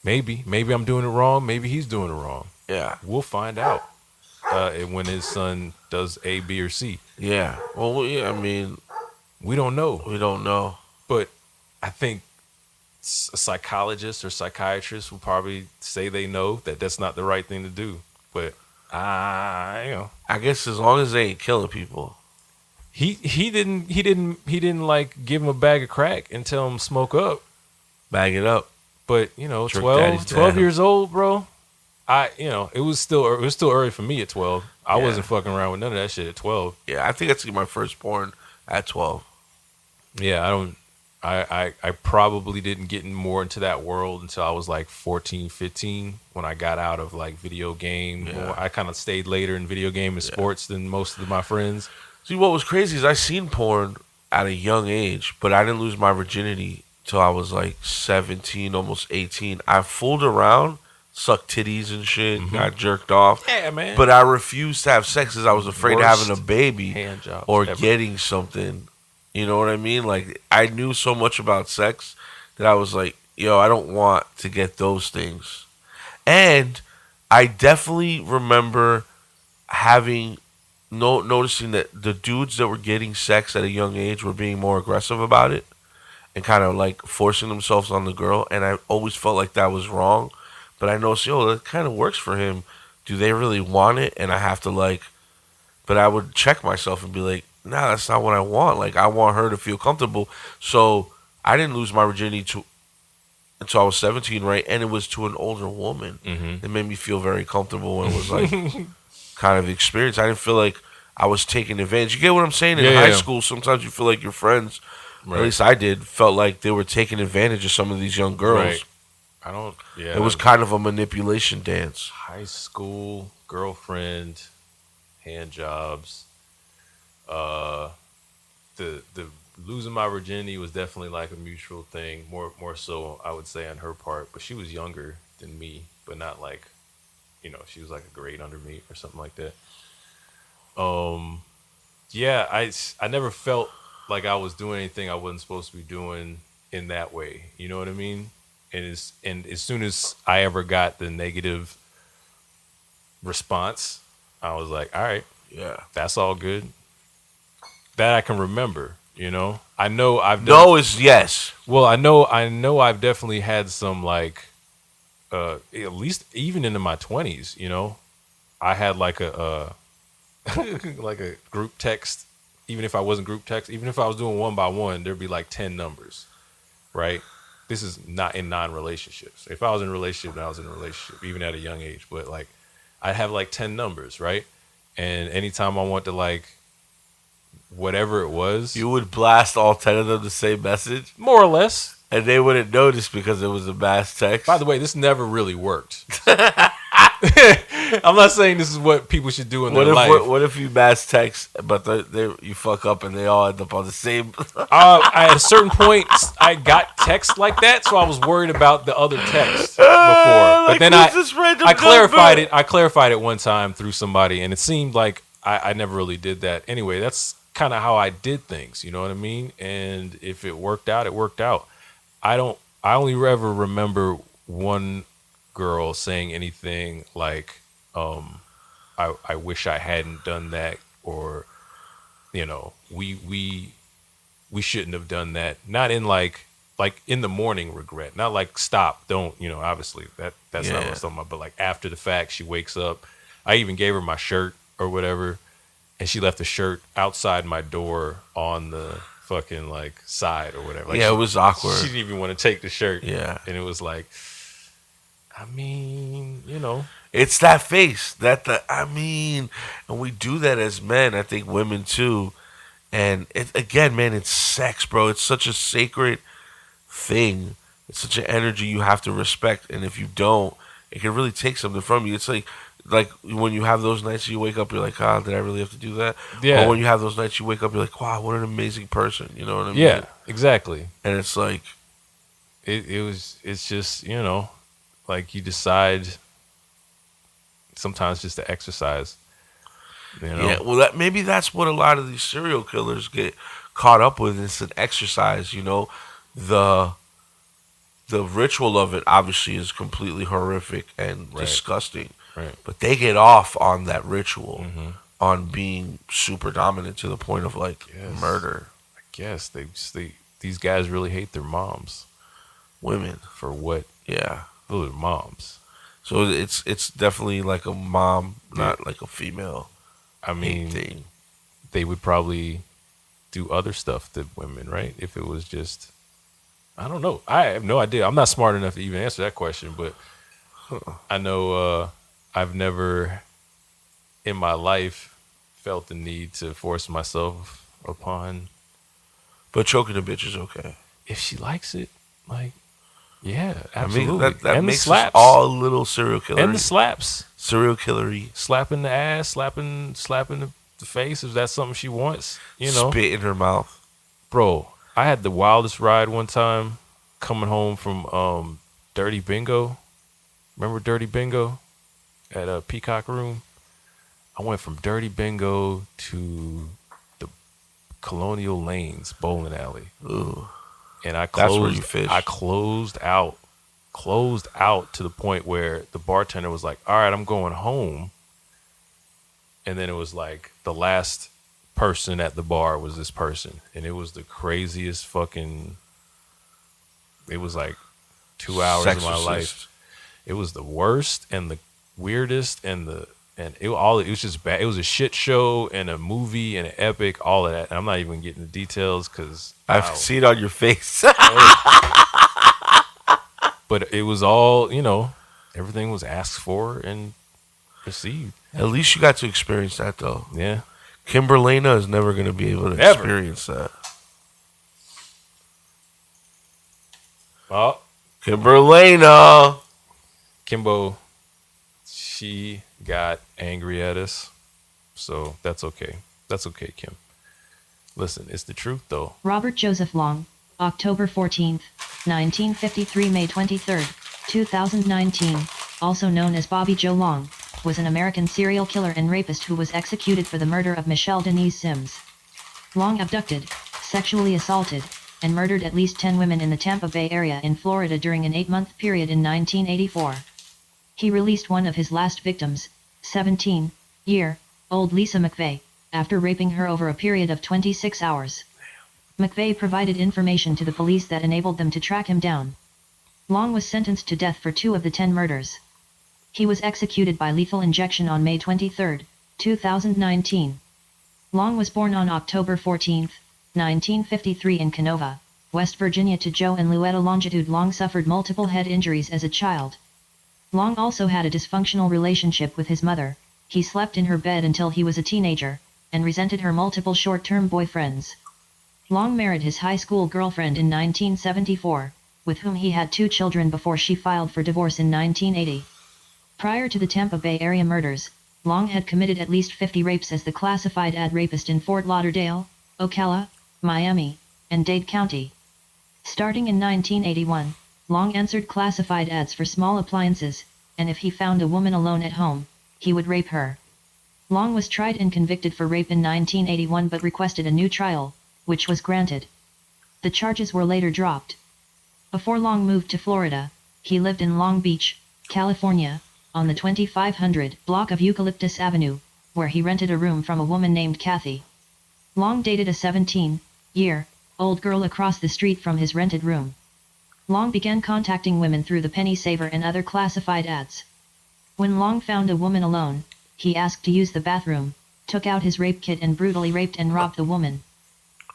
I'm doing it wrong. Maybe he's doing it wrong. Yeah, we'll find out when his son does A, B, or C. Yeah. Well, yeah. I mean, we don't know. We don't know. But I think a psychologist or psychiatrist will probably say they know that that's not the right thing to do. But I guess as long as they ain't killing people. He didn't like give him a bag of crack and tell him smoke up. Bag it up. But 12 years old, bro. It was still early for me at 12. I wasn't fucking around with none of that shit at 12. Yeah, I think I seen my first porn at 12. Yeah, I probably didn't get more into that world until I was like 14, 15 when I got out of like video game. Yeah. I kind of stayed later in video game and sports than most of my friends. See, what was crazy is I seen porn at a young age, but I didn't lose my virginity till I was like 17, almost 18. I fooled around, sucked titties and shit, got jerked off. Yeah, man. But I refused to have sex because I was afraid of having a baby hand job or ever. getting something. You know what I mean? Like, I knew so much about sex that I was like, yo, I don't want to get those things. And I definitely remember noticing that the dudes that were getting sex at a young age were being more aggressive about it and kind of like forcing themselves on the girl. And I always felt like that was wrong. But I noticed, that kind of works for him. Do they really want it? And I have to but I would check myself and be like, nah, that's not what I want. Like, I want her to feel comfortable. So I didn't lose my virginity until I was 17, right? And it was to an older woman. It made me feel very comfortable and it was like kind of experience. I didn't feel like I was taking advantage. You get what I'm saying? In high school, sometimes you feel like your friends, at least I did, felt like they were taking advantage of some of these young girls. Right. It was kind of a manipulation dance. High school, girlfriend, hand jobs. The losing my virginity was definitely like a mutual thing. More so, I would say, on her part. But she was younger than me, but not like, she was like a grade under me or something like that. Yeah, I never felt like I was doing anything I wasn't supposed to be doing in that way. You know what I mean? And as soon as I ever got the negative response, I was like, all right, that's all good. That I can remember, I know I've no is yes. Well, I know I've definitely had some like at least even into my 20s, I had like a like a group text. Even if I wasn't group text, even if I was doing one by one, there'd be like 10 numbers, right? This is not in non-relationships. If I was in a relationship, then I was in a relationship, even at a young age. But like, I'd have like 10 numbers, right? And anytime I want to like, whatever it was, you would blast all 10 of them the same message, more or less, and they wouldn't notice because it was a mass text. By the way, this never really worked. I'm not saying this is what people should do in their life. What if you mass text, but you fuck up and they all end up on the same? At a certain point, I got text like that, so I was worried about the other text before. But then I clarified it. I clarified it one time through somebody, and it seemed like I never really did that. Anyway, that's kind of how I did things. You know what I mean? And if it worked out, it worked out. I only ever remember one girl saying anything like, I wish I hadn't done that, or, we shouldn't have done that. Not in like in the morning regret, not like stop, don't, obviously that's not what I'm talking about, but like after the fact, she wakes up. I even gave her my shirt or whatever, and she left the shirt outside my door on the fucking like side or whatever. Like, it was awkward. She didn't even want to take the shirt. Yeah. And it was like, I mean, it's that face and we do that as men. I think women too. And again, man, it's sex, bro. It's such a sacred thing. It's such an energy you have to respect. And if you don't, it can really take something from you. It's like when you have those nights you wake up, you're like, did I really have to do that? Yeah. Or when you have those nights you wake up, you're like, wow, what an amazing person. You know what I mean? Yeah, exactly. And it's like, it's just, like you decide sometimes just to exercise. Yeah, well, maybe that's what a lot of these serial killers get caught up with. It's an exercise, The ritual of it obviously is completely horrific and disgusting. Right. But they get off on that ritual, on being super dominant to the point of like murder. I guess these guys really hate their moms. women. For what? Yeah. Those are moms. So it's definitely like a mom, not like a female. I mean, thing. They would probably do other stuff to women, right? If it was just, I don't know. I have no idea. I'm not smart enough to even answer that question, but I know I've never in my life felt the need to force myself upon. But choking a bitch is okay. If she likes it, like, yeah, absolutely. I mean, that and makes the slaps. us all little serial killers. And the slaps. Serial killery. Slapping the ass, slapping the face, if that's something she wants, you know. Spit in her mouth. Bro, I had the wildest ride one time coming home from Dirty Bingo. Remember Dirty Bingo at a Peacock Room? I went from Dirty Bingo to the Colonial Lanes bowling alley. Ooh. And I That's where you fish. I closed out to the point where the bartender was like, all right, I'm going home. And then it was like the last person at the bar was this person. And it was the craziest fucking, it was like 2 hours of my life. It was the worst and the weirdest and it was just bad. It was a shit show and a movie and an epic, all of that. And I'm not even getting the details because I've seen it on your face. But it was all, you know, everything was asked for and received. At least you got to experience that, though. Yeah. Kimberlina is never going to be able to experience that. Oh. Kimberlina. Kimbo, she got angry at us. So that's okay. That's okay, Kim. Listen, it's the truth, though. Robert Joseph Long, October 14th, 1953, May 23rd, 2019, also known as Bobby Joe Long, was an American serial killer and rapist who was executed for the murder of Michelle Denise Sims. Long abducted, sexually assaulted, and murdered at least 10 women in the Tampa Bay area in Florida during an 8-month period in 1984. He released one of his last victims, 17-year-old Lisa McVeigh, after raping her over a period of 26 hours. McVeigh provided information to the police that enabled them to track him down. Long was sentenced to death for 2 of the 10 murders. He was executed by lethal injection on May 23, 2019. Long was born on October 14, 1953 in Canova, West Virginia to Joe and Louetta Longitude. Long suffered multiple head injuries as a child. Long also had a dysfunctional relationship with his mother. He slept in her bed until he was a teenager, and resented her multiple short-term boyfriends. Long married his high school girlfriend in 1974, with whom he had 2 children before she filed for divorce in 1980. Prior to the Tampa Bay area murders, Long had committed at least 50 rapes as the classified ad rapist in Fort Lauderdale, Ocala, Miami, and Dade County. Starting in 1981, Long answered classified ads for small appliances, and if he found a woman alone at home, he would rape her. Long was tried and convicted for rape in 1981 but requested a new trial, which was granted. The charges were later dropped. Before Long moved to Florida, he lived in Long Beach, California, on the 2500 block of Eucalyptus Avenue, where he rented a room from a woman named Kathy. Long dated a 17-year-old girl across the street from his rented room. Long began contacting women through the Penny Saver and other classified ads. When Long found a woman alone, he asked to use the bathroom, took out his rape kit and brutally raped and robbed the woman.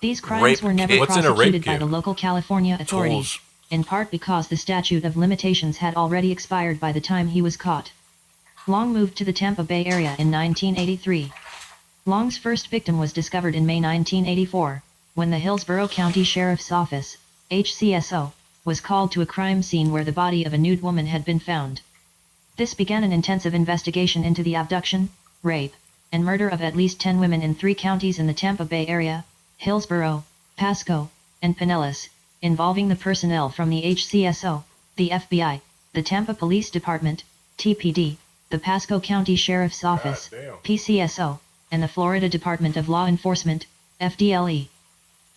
These crimes were never prosecuted by the local California authorities, in part because the statute of limitations had already expired by the time he was caught. Long moved to the Tampa Bay area in 1983. Long's first victim was discovered in May 1984, when the Hillsborough County Sheriff's Office, HCSO, was called to a crime scene where the body of a nude woman had been found. This began an intensive investigation into the abduction, rape, and murder of at least 10 women in 3 counties in the Tampa Bay area, Hillsborough, Pasco, and Pinellas, involving the personnel from the HCSO, the FBI, the Tampa Police Department, TPD, the Pasco County Sheriff's Office, PCSO, and the Florida Department of Law Enforcement, FDLE.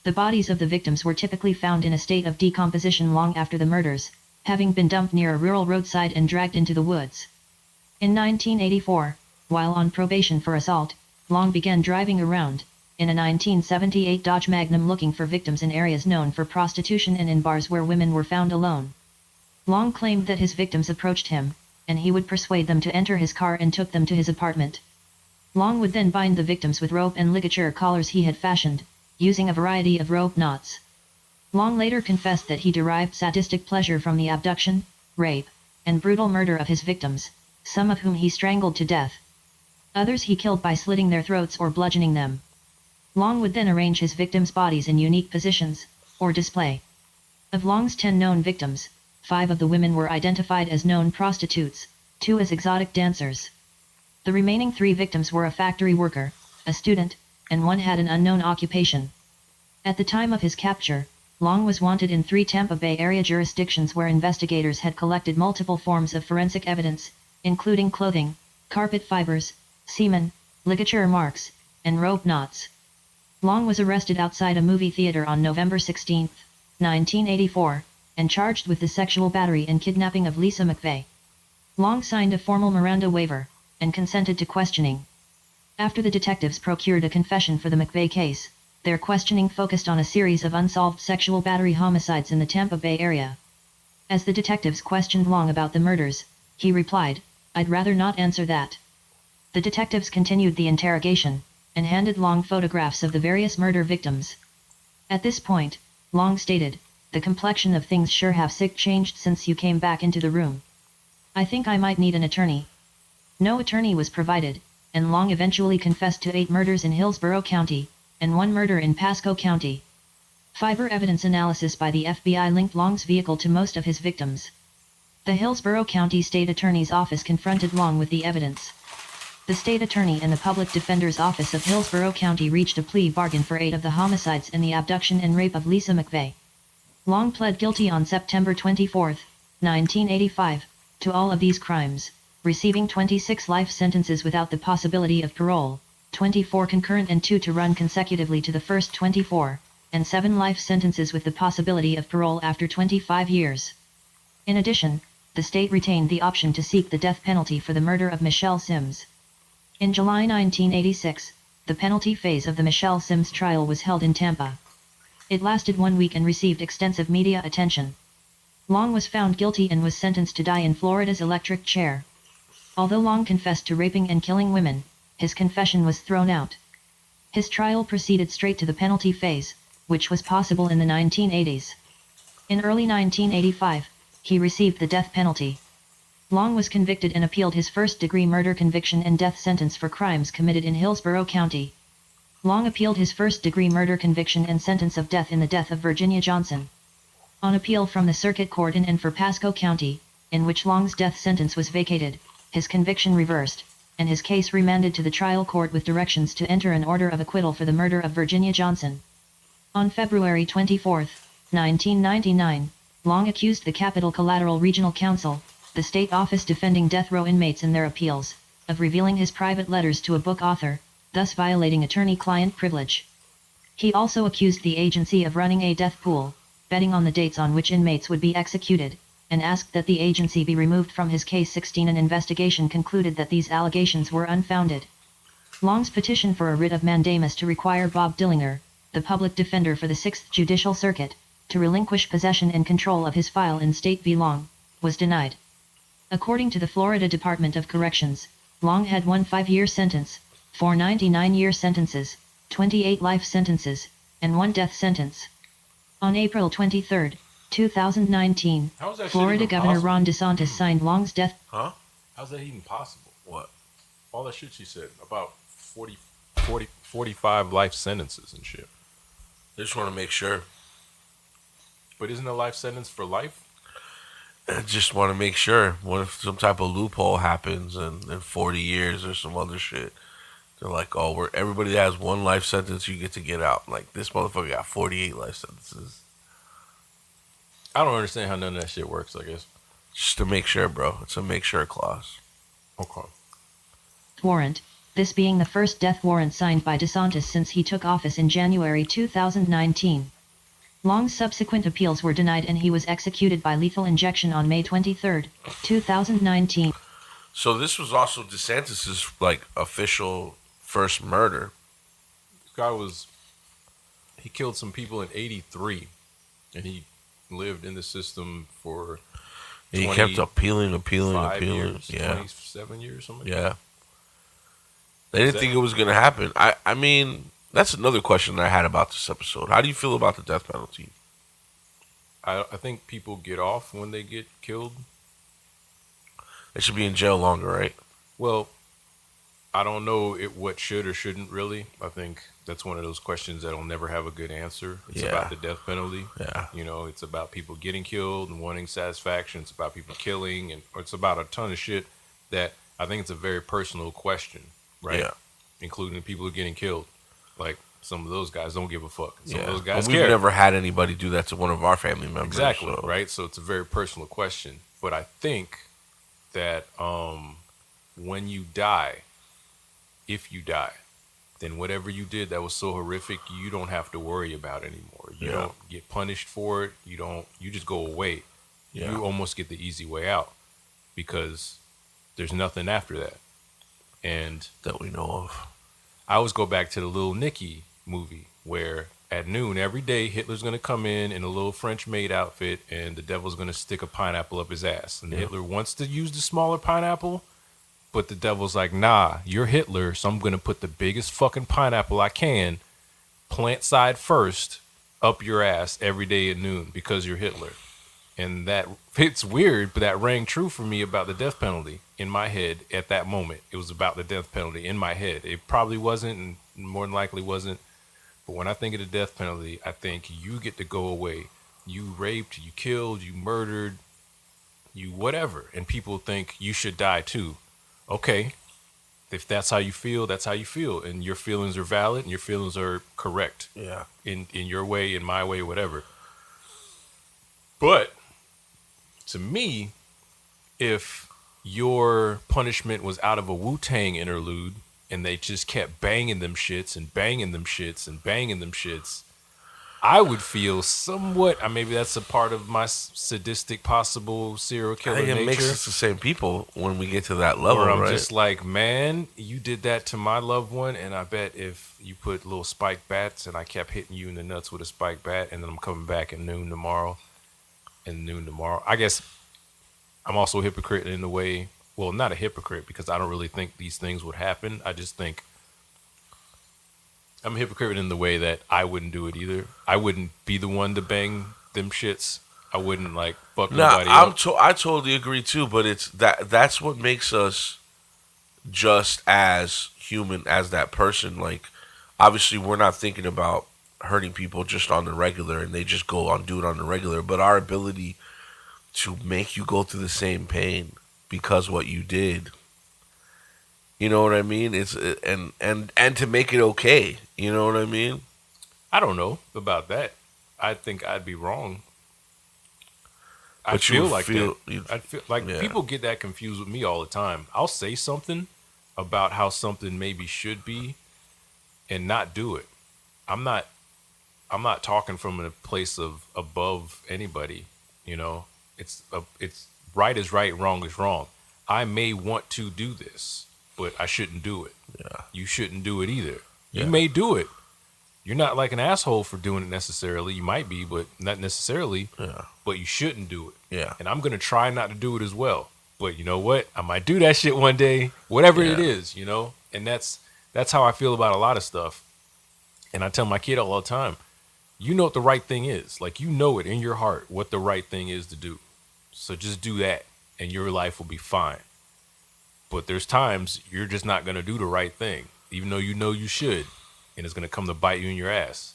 The bodies of the victims were typically found in a state of decomposition long after the murders, having been dumped near a rural roadside and dragged into the woods. In 1984, while on probation for assault, Long began driving around, in a 1978 Dodge Magnum looking for victims in areas known for prostitution and in bars where women were found alone. Long claimed that his victims approached him, and he would persuade them to enter his car and took them to his apartment. Long would then bind the victims with rope and ligature collars he had fashioned, using a variety of rope knots. Long later confessed that he derived sadistic pleasure from the abduction, rape, and brutal murder of his victims, some of whom he strangled to death. Others he killed by slitting their throats or bludgeoning them. Long would then arrange his victims' bodies in unique positions, or display. Of Long's 10 known victims, 5 of the women were identified as known prostitutes, 2 as exotic dancers. The remaining 3 victims were a factory worker, a student, and 1 had an unknown occupation. At the time of his capture, Long was wanted in 3 Tampa Bay area jurisdictions where investigators had collected multiple forms of forensic evidence, including clothing, carpet fibers, semen, ligature marks, and rope knots. Long was arrested outside a movie theater on November 16, 1984, and charged with the sexual battery and kidnapping of Lisa McVeigh. Long signed a formal Miranda waiver, and consented to questioning. After the detectives procured a confession for the McVeigh case, their questioning focused on a series of unsolved sexual battery homicides in the Tampa Bay area. As the detectives questioned Long about the murders, he replied, "I'd rather not answer that." The detectives continued the interrogation, and handed Long photographs of the various murder victims. At this point, Long stated, "The complexion of things sure have changed since you came back into the room. I think I might need an attorney." No attorney was provided, and Long eventually confessed to 8 murders in Hillsborough County, and 1 murder in Pasco County. Fiber evidence analysis by the FBI linked Long's vehicle to most of his victims. The Hillsborough County State Attorney's Office confronted Long with the evidence. The state attorney and the public defender's office of Hillsborough County reached a plea bargain for 8 of the homicides and the abduction and rape of Lisa McVeigh. Long pled guilty on September 24, 1985, to all of these crimes, receiving 26 life sentences without the possibility of parole, 24 concurrent and 2 to run consecutively to the first 24, and 7 life sentences with the possibility of parole after 25 years. In addition, the state retained the option to seek the death penalty for the murder of Michelle Sims. In July 1986, the penalty phase of the Michelle Sims trial was held in Tampa. It lasted 1 week and received extensive media attention. Long was found guilty and was sentenced to die in Florida's electric chair. Although Long confessed to raping and killing women, his confession was thrown out. His trial proceeded straight to the penalty phase, which was possible in the 1980s. In early 1985, he received the death penalty. Long was convicted and appealed his first-degree murder conviction and death sentence for crimes committed in Hillsborough County. Long appealed his first-degree murder conviction and sentence of death in the death of Virginia Johnson. On appeal from the Circuit Court in and for Pasco County, in which Long's death sentence was vacated, his conviction reversed, and his case remanded to the trial court with directions to enter an order of acquittal for the murder of Virginia Johnson. On February 24, 1999, Long accused the Capital Collateral Regional Council, the state office defending death row inmates in their appeals, of revealing his private letters to a book author, thus violating attorney-client privilege. He also accused the agency of running a death pool, betting on the dates on which inmates would be executed, and asked that the agency be removed from his case 16. An investigation concluded that these allegations were unfounded. Long's petition for a writ of mandamus to require Bob Dillinger, the public defender for the 6th Judicial Circuit, to relinquish possession and control of his file in State v. Long, was denied. According to the Florida Department of Corrections, Long had 1 5-year sentence, 4 99-year sentences, 28 life sentences, and 1 death sentence. On April 23, 2019, Florida Governor Ron DeSantis signed Long's death. Huh? How's that even possible? What? All that shit she said about 45 life sentences and shit. I just want to make sure. But isn't a life sentence for life? I just want to make sure. What if some type of loophole happens and in 40 years or some other shit? They're like, oh, everybody that has 1 life sentence, you get to get out. Like, this motherfucker got 48 life sentences. I don't understand how none of that shit works, I guess. Just to make sure, bro. It's a make sure clause. Okay. Warrant, this being the first death warrant signed by DeSantis since he took office in January 2019. Long's subsequent appeals were denied and he was executed by lethal injection on May 23, 2019. So this was also DeSantis' like official first murder. This guy he killed some people in '83, and he lived in the system for He kept appealing. Years, Yeah. 27 years, something like Yeah. that. They didn't think it was going to happen. I mean, that's another question that I had about this episode. How do you feel about the death penalty? I think people get off when they get killed. They should be in jail longer, right? Well, I don't know what should or shouldn't really. I think that's one of those questions that'll never have a good answer. It's about the death penalty. Yeah. You know, it's about people getting killed and wanting satisfaction. It's about people killing, or it's about a ton of shit that I think it's a very personal question, right? Yeah. Including the people who are getting killed. Like, some of those guys don't give a fuck. Some of Yeah. those guys We've care. never had anybody do that to one of our family members. Exactly, so. right? So it's a very personal question. But I think that when you die, if you die, then whatever you did that was so horrific, you don't have to worry about anymore. You don't get punished for it. You just go away. Yeah. You almost get the easy way out because there's nothing after that. And that we know of. I always go back to the Little Nicky movie where at noon every day Hitler's going to come in a little French maid outfit and the devil's going to stick a pineapple up his ass. And Hitler wants to use the smaller pineapple, but the devil's like, nah, you're Hitler, so I'm going to put the biggest fucking pineapple I can, plant side first, up your ass every day at noon because you're Hitler. And that, it's weird, but that rang true for me about the death penalty in my head at that moment. It was about the death penalty in my head. It probably wasn't, and more than likely wasn't. But when I think of the death penalty, I think you get to go away. You raped, you killed, you murdered, you whatever. And people think you should die too. Okay. If that's how you feel, that's how you feel. And your feelings are valid and your feelings are correct. Yeah. In your way, in my way, whatever. But to me, if your punishment was out of a Wu-Tang interlude and they just kept banging them shits and banging them shits and banging them shits, I would feel somewhat, maybe that's a part of my sadistic possible serial killer I think nature. it makes us the same people when we get to that level, Where I'm right? just like, man, you did that to my loved one, and I bet if you put little spike bats and I kept hitting you in the nuts with a spike bat, and then I'm coming back at noon tomorrow, I guess I'm also a hypocrite in the way, well, not a hypocrite because I don't really think these things would happen. I just think I'm a hypocrite in the way that I wouldn't do it either. I wouldn't be the one to bang them shits. I wouldn't like fuck nobody up. I totally agree too, but it's that's what makes us just as human as that person. Like, obviously we're not thinking about hurting people just on the regular and they just go on do it on the regular, but our ability to make you go through the same pain because what you did, you know what I mean? It's and to make it okay, you know what I mean? I don't know about that. I think I'd be wrong. I But feel you like feel- that. you- I feel like yeah. people get that confused with me all the time. I'll say something about how something maybe should be and not do it. I'm not talking from a place of above anybody, you know. It's right is right, wrong is wrong. I may want to do this, but I shouldn't do it. Yeah. You shouldn't do it either. Yeah. You may do it. You're not like an asshole for doing it necessarily. You might be, but not necessarily. Yeah. But you shouldn't do it. Yeah. And I'm going to try not to do it as well. But you know what? I might do that shit one day, whatever it is, you know? And that's how I feel about a lot of stuff. And I tell my kid all the time, you know what the right thing is. Like, you know it in your heart what the right thing is to do. So just do that and your life will be fine. But there's times you're just not going to do the right thing, even though you know you should. And it's going to come to bite you in your ass.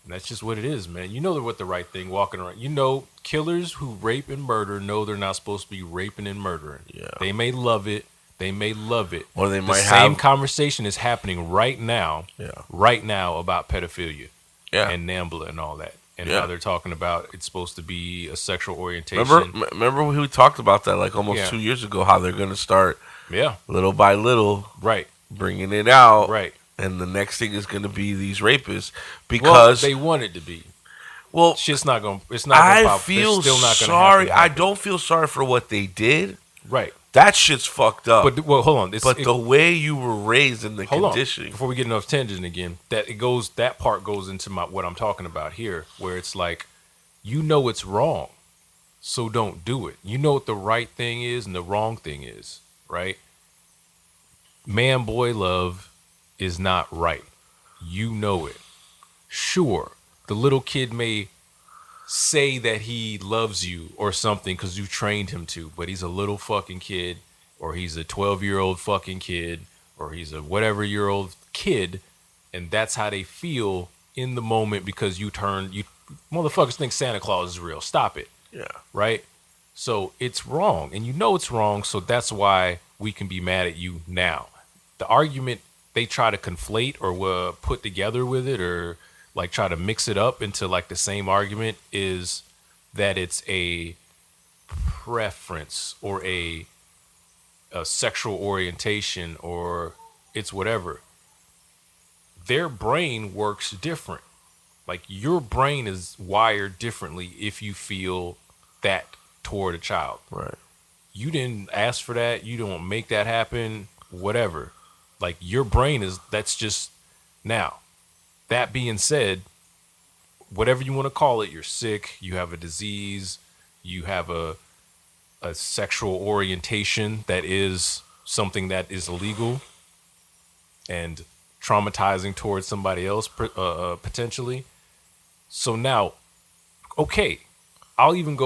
And that's just what it is, man. You know what the right thing walking around. You know, killers who rape and murder know they're not supposed to be raping and murdering. Yeah. They may love it. They may love it. Or they the might same have conversation is happening right now. Yeah. Right now about pedophilia. Yeah. And NAMBLA and all that. And Yeah. how they're talking about it's supposed to be a sexual orientation. Remember we talked about that like almost Yeah. 2 years ago, how they're going to start Yeah. little by little Right. bringing it out. Right. And the next thing is going to be these rapists Well, because they want it to be. well, Shit's not going to, it's not going to I pop. feel They're still not gonna sorry. I happen. don't feel sorry for what they did. Right. That shit's fucked up. But, well, hold on. But the way you were raised in the Hold conditioning. on, before we get enough tangent again, that part goes into what I'm talking about here, where it's like, you know it's wrong. So don't do it. You know what the right thing is and the wrong thing is, right? Man boy love is not right. You know it. Sure, the little kid may say that he loves you or something because you trained him to, but he's a little fucking kid, or he's a 12-year-old fucking kid, or he's a whatever year old kid, and that's how they feel in the moment because you motherfuckers think Santa Claus is real. Stop it. Yeah. Right? So it's wrong, and you know it's wrong, so that's why we can be mad at you now. The argument they try to conflate or put together with it, or like try to mix it up into like the same argument, is that it's a preference or a sexual orientation, or it's whatever. Their brain works different. Like your brain is wired differently if you feel that toward a child. Right. You didn't ask for that. You don't make that happen. Whatever. Like your brain that's just now. That being said, whatever you want to call it, you're sick, you have a disease, you have a sexual orientation that is something that is illegal and traumatizing towards somebody else potentially. So now, okay, I'll even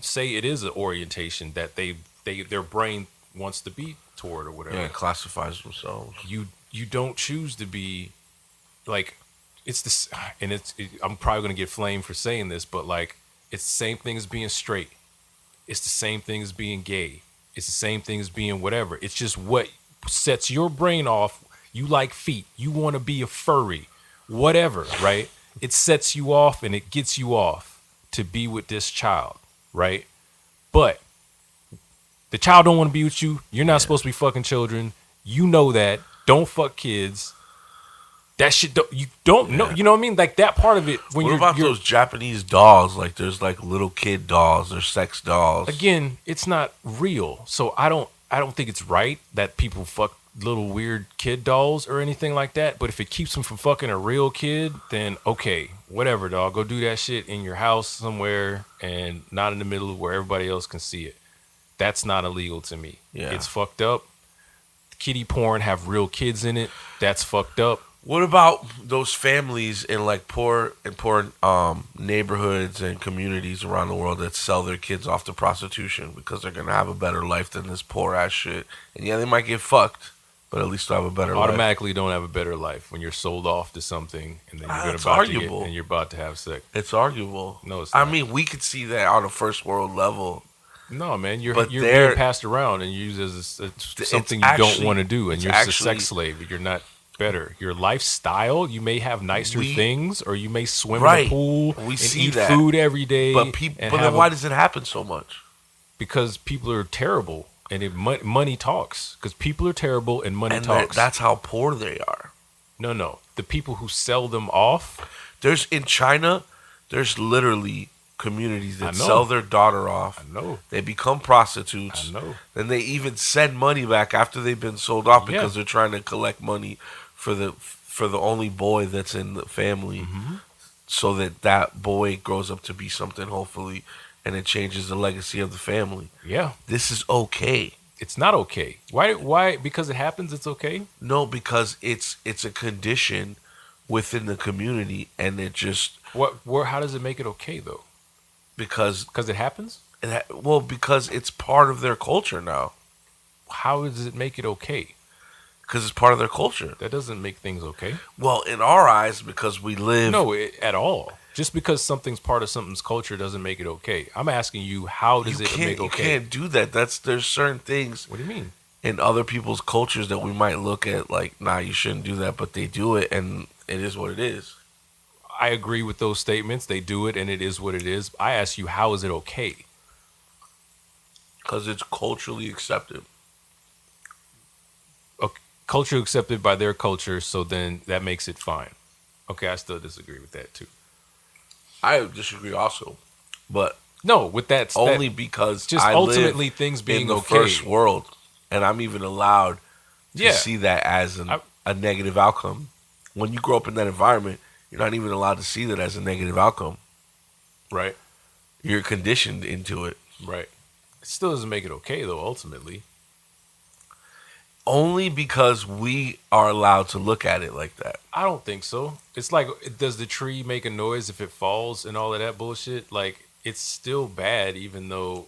say it is an orientation that their brain wants to be toward or whatever. Yeah, it classifies themselves. You don't choose to be like, it's this, and I'm probably gonna get flamed for saying this, but like it's the same thing as being straight. It's the same thing as being gay. It's the same thing as being whatever. It's just what sets your brain off. You like feet. You want to be a furry, whatever, right? It sets you off and it gets you off to be with this child, right? But the child don't want to be with you. You're not supposed to be fucking children. You know that. Don't fuck kids. That shit, you don't know. You know what I mean? Like that part of it. What about those Japanese dolls? Like there's like little kid dolls. There's sex dolls. Again, it's not real. So I don't think it's right that people fuck little weird kid dolls or anything like that. But if it keeps them from fucking a real kid, then okay, whatever, dog. Go do that shit in your house somewhere and not in the middle of where everybody else can see it. That's not illegal to me. Yeah. It's fucked up. Kiddie porn have real kids in it. That's fucked up. What about those families in like poor neighborhoods and communities around the world that sell their kids off to prostitution because they're gonna have a better life than this poor ass shit? And yeah, they might get fucked, but at least they'll have a better life. Automatically don't have a better life when you're sold off to something and then you're about to have sex. It's arguable. No, it's not. I mean, we could see that on a first world level. No, man, you're being passed around and used as something you don't want to do, and you're just a sex slave. You're not better. Your lifestyle, you may have nicer things, or you may swim in the pool and eat food every day. But then why does it happen so much? Because people are terrible, and money talks. Because people are terrible and money talks. That's how poor they are. No. The people who sell them off. In China, there's literally communities that sell their daughter off. I know. They become prostitutes. I know. Then they even send money back after they've been sold off because they're trying to collect money for the only boy that's in the family, so that boy grows up to be something, hopefully, and it changes the legacy of the family. Yeah. This is okay. It's not okay. Why? Because it happens, it's okay? No, because it's a condition within the community, and it just... How does it make it okay, though? Because it happens? Because it's part of their culture now. How does it make it okay? Because it's part of their culture. That doesn't make things okay. Well, in our eyes, because we live... No, at all. Just because something's part of something's culture doesn't make it okay. I'm asking you, how does it make it okay? You can't do that. There's certain things... What do you mean? In other people's cultures that we might look at like, nah, you shouldn't do that, but they do it, and it is what it is. I agree with those statements. They do it, and it is what it is. I ask you, how is it okay? Because it's culturally accepted. Culture accepted by their culture, so then that makes it fine. Okay, I still disagree with that too. I disagree also, but no, with that only because just I ultimately live things being in the okay. first world, and I'm even allowed to see that as a negative outcome. When you grow up in that environment, you're not even allowed to see that as a negative outcome. Right. You're conditioned into it. Right. It still doesn't make it okay, though, ultimately. Only because we are allowed to look at it like that. I don't think so. It's like, does the tree make a noise if it falls and all of that bullshit? Like, it's still bad, even though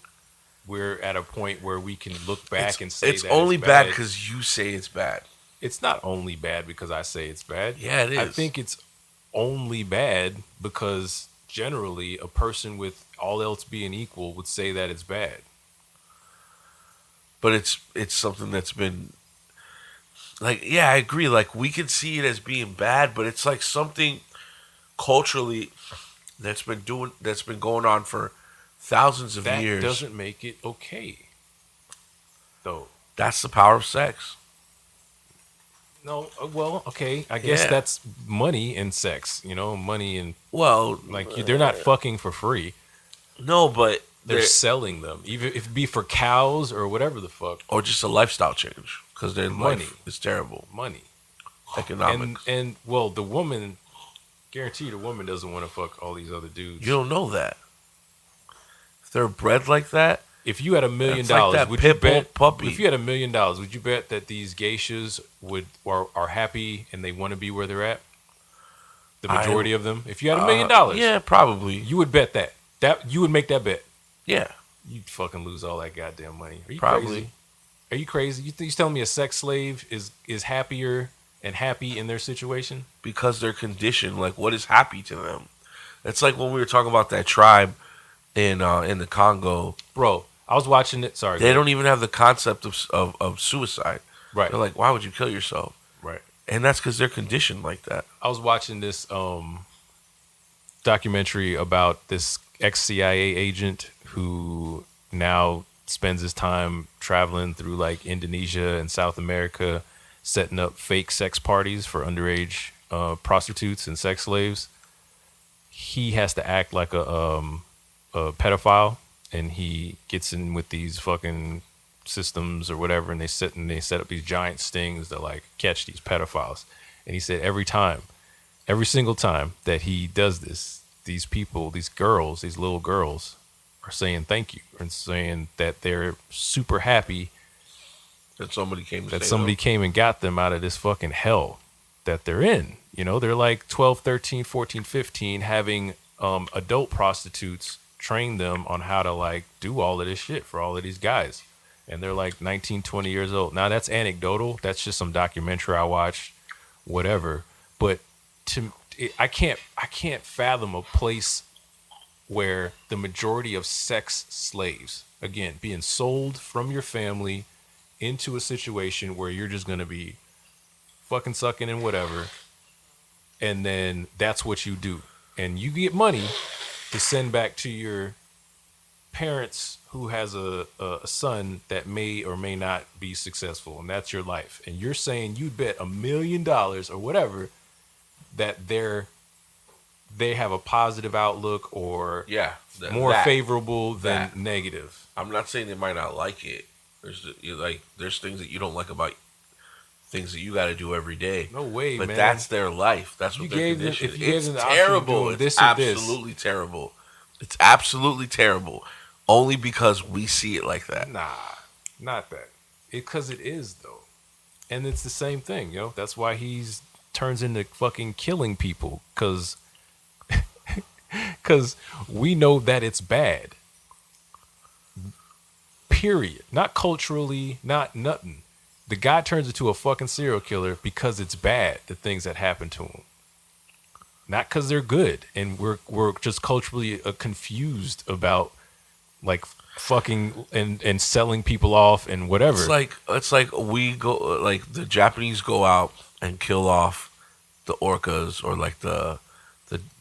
we're at a point where we can look back and say it's that only it's bad because you say it's bad. It's not only bad because I say it's bad. Yeah, it is. I think it's only bad because generally a person with all else being equal would say that it's bad. But it's something that's been like, yeah, I agree. Like, we can see it as being bad, but it's like something culturally that's been going on for thousands of years. That doesn't make it okay, though. That's the power of sex. No, well, okay. I guess that's money and sex. Money and they're not fucking for free. No, but they're selling them, even if it be for cows or whatever the fuck, or just a lifestyle change because their money is terrible. Money, economics, and well, the woman, guaranteed, the woman doesn't want to fuck all these other dudes. You don't know that. If they're bred like that. If you had $1 million, like would you bet? Puppy. If you had $1 million, would you bet that these geishas are happy and they want to be where they're at? The majority of them. If you had $1 million, yeah, probably. You would bet that. You would make that bet. Yeah, you'd fucking lose all that goddamn money. Are you probably crazy? Are you crazy? You telling me a sex slave is happier and happy in their situation because they're conditioned? Like, what is happy to them? It's like when we were talking about that tribe in the Congo, bro. I was watching it. Sorry, they don't even have the concept of suicide. Right. They're like, why would you kill yourself? Right. And that's because they're conditioned like that. I was watching this documentary about this ex-CIA agent who now spends his time traveling through like Indonesia and South America, setting up fake sex parties for underage prostitutes and sex slaves. He has to act like a pedophile. And he gets in with these fucking systems or whatever, and they set up these giant stings to like catch these pedophiles. And he said every single time that he does this, these people, these little girls, are saying thank you and saying that they're super happy that somebody came and got them out of this fucking hell that they're in. They're like 12, 13, 14, 15, having adult prostitutes train them on how to like do all of this shit for all of these guys, and they're like 19, 20 years old. Now that's anecdotal, that's just some documentary I watched, whatever, but I can't fathom a place where the majority of sex slaves, again, being sold from your family into a situation where you're just gonna be fucking sucking and whatever, and then that's what you do, and you get money to send back to your parents who has a son that may or may not be successful, and that's your life. And you're saying you'd bet $1 million or whatever that they have a positive outlook or more favorable than negative. I'm not saying they might not like it. There's things that you don't like about things that you got to do every day. No way, but man. That's their life. That's what they're conditioned. It's terrible. It's absolutely terrible. It's absolutely terrible. Only because we see it like that. Nah, not that. Because it is, though. And it's the same thing, That's why he's turns into fucking killing people. Because we know that it's bad. Period. Not culturally, not nothing. The guy turns into a fucking serial killer because it's bad, the things that happen to him. Not because they're good. And we're just culturally confused about like fucking and selling people off and whatever. It's like we go, like the Japanese go out and kill off the orcas or like the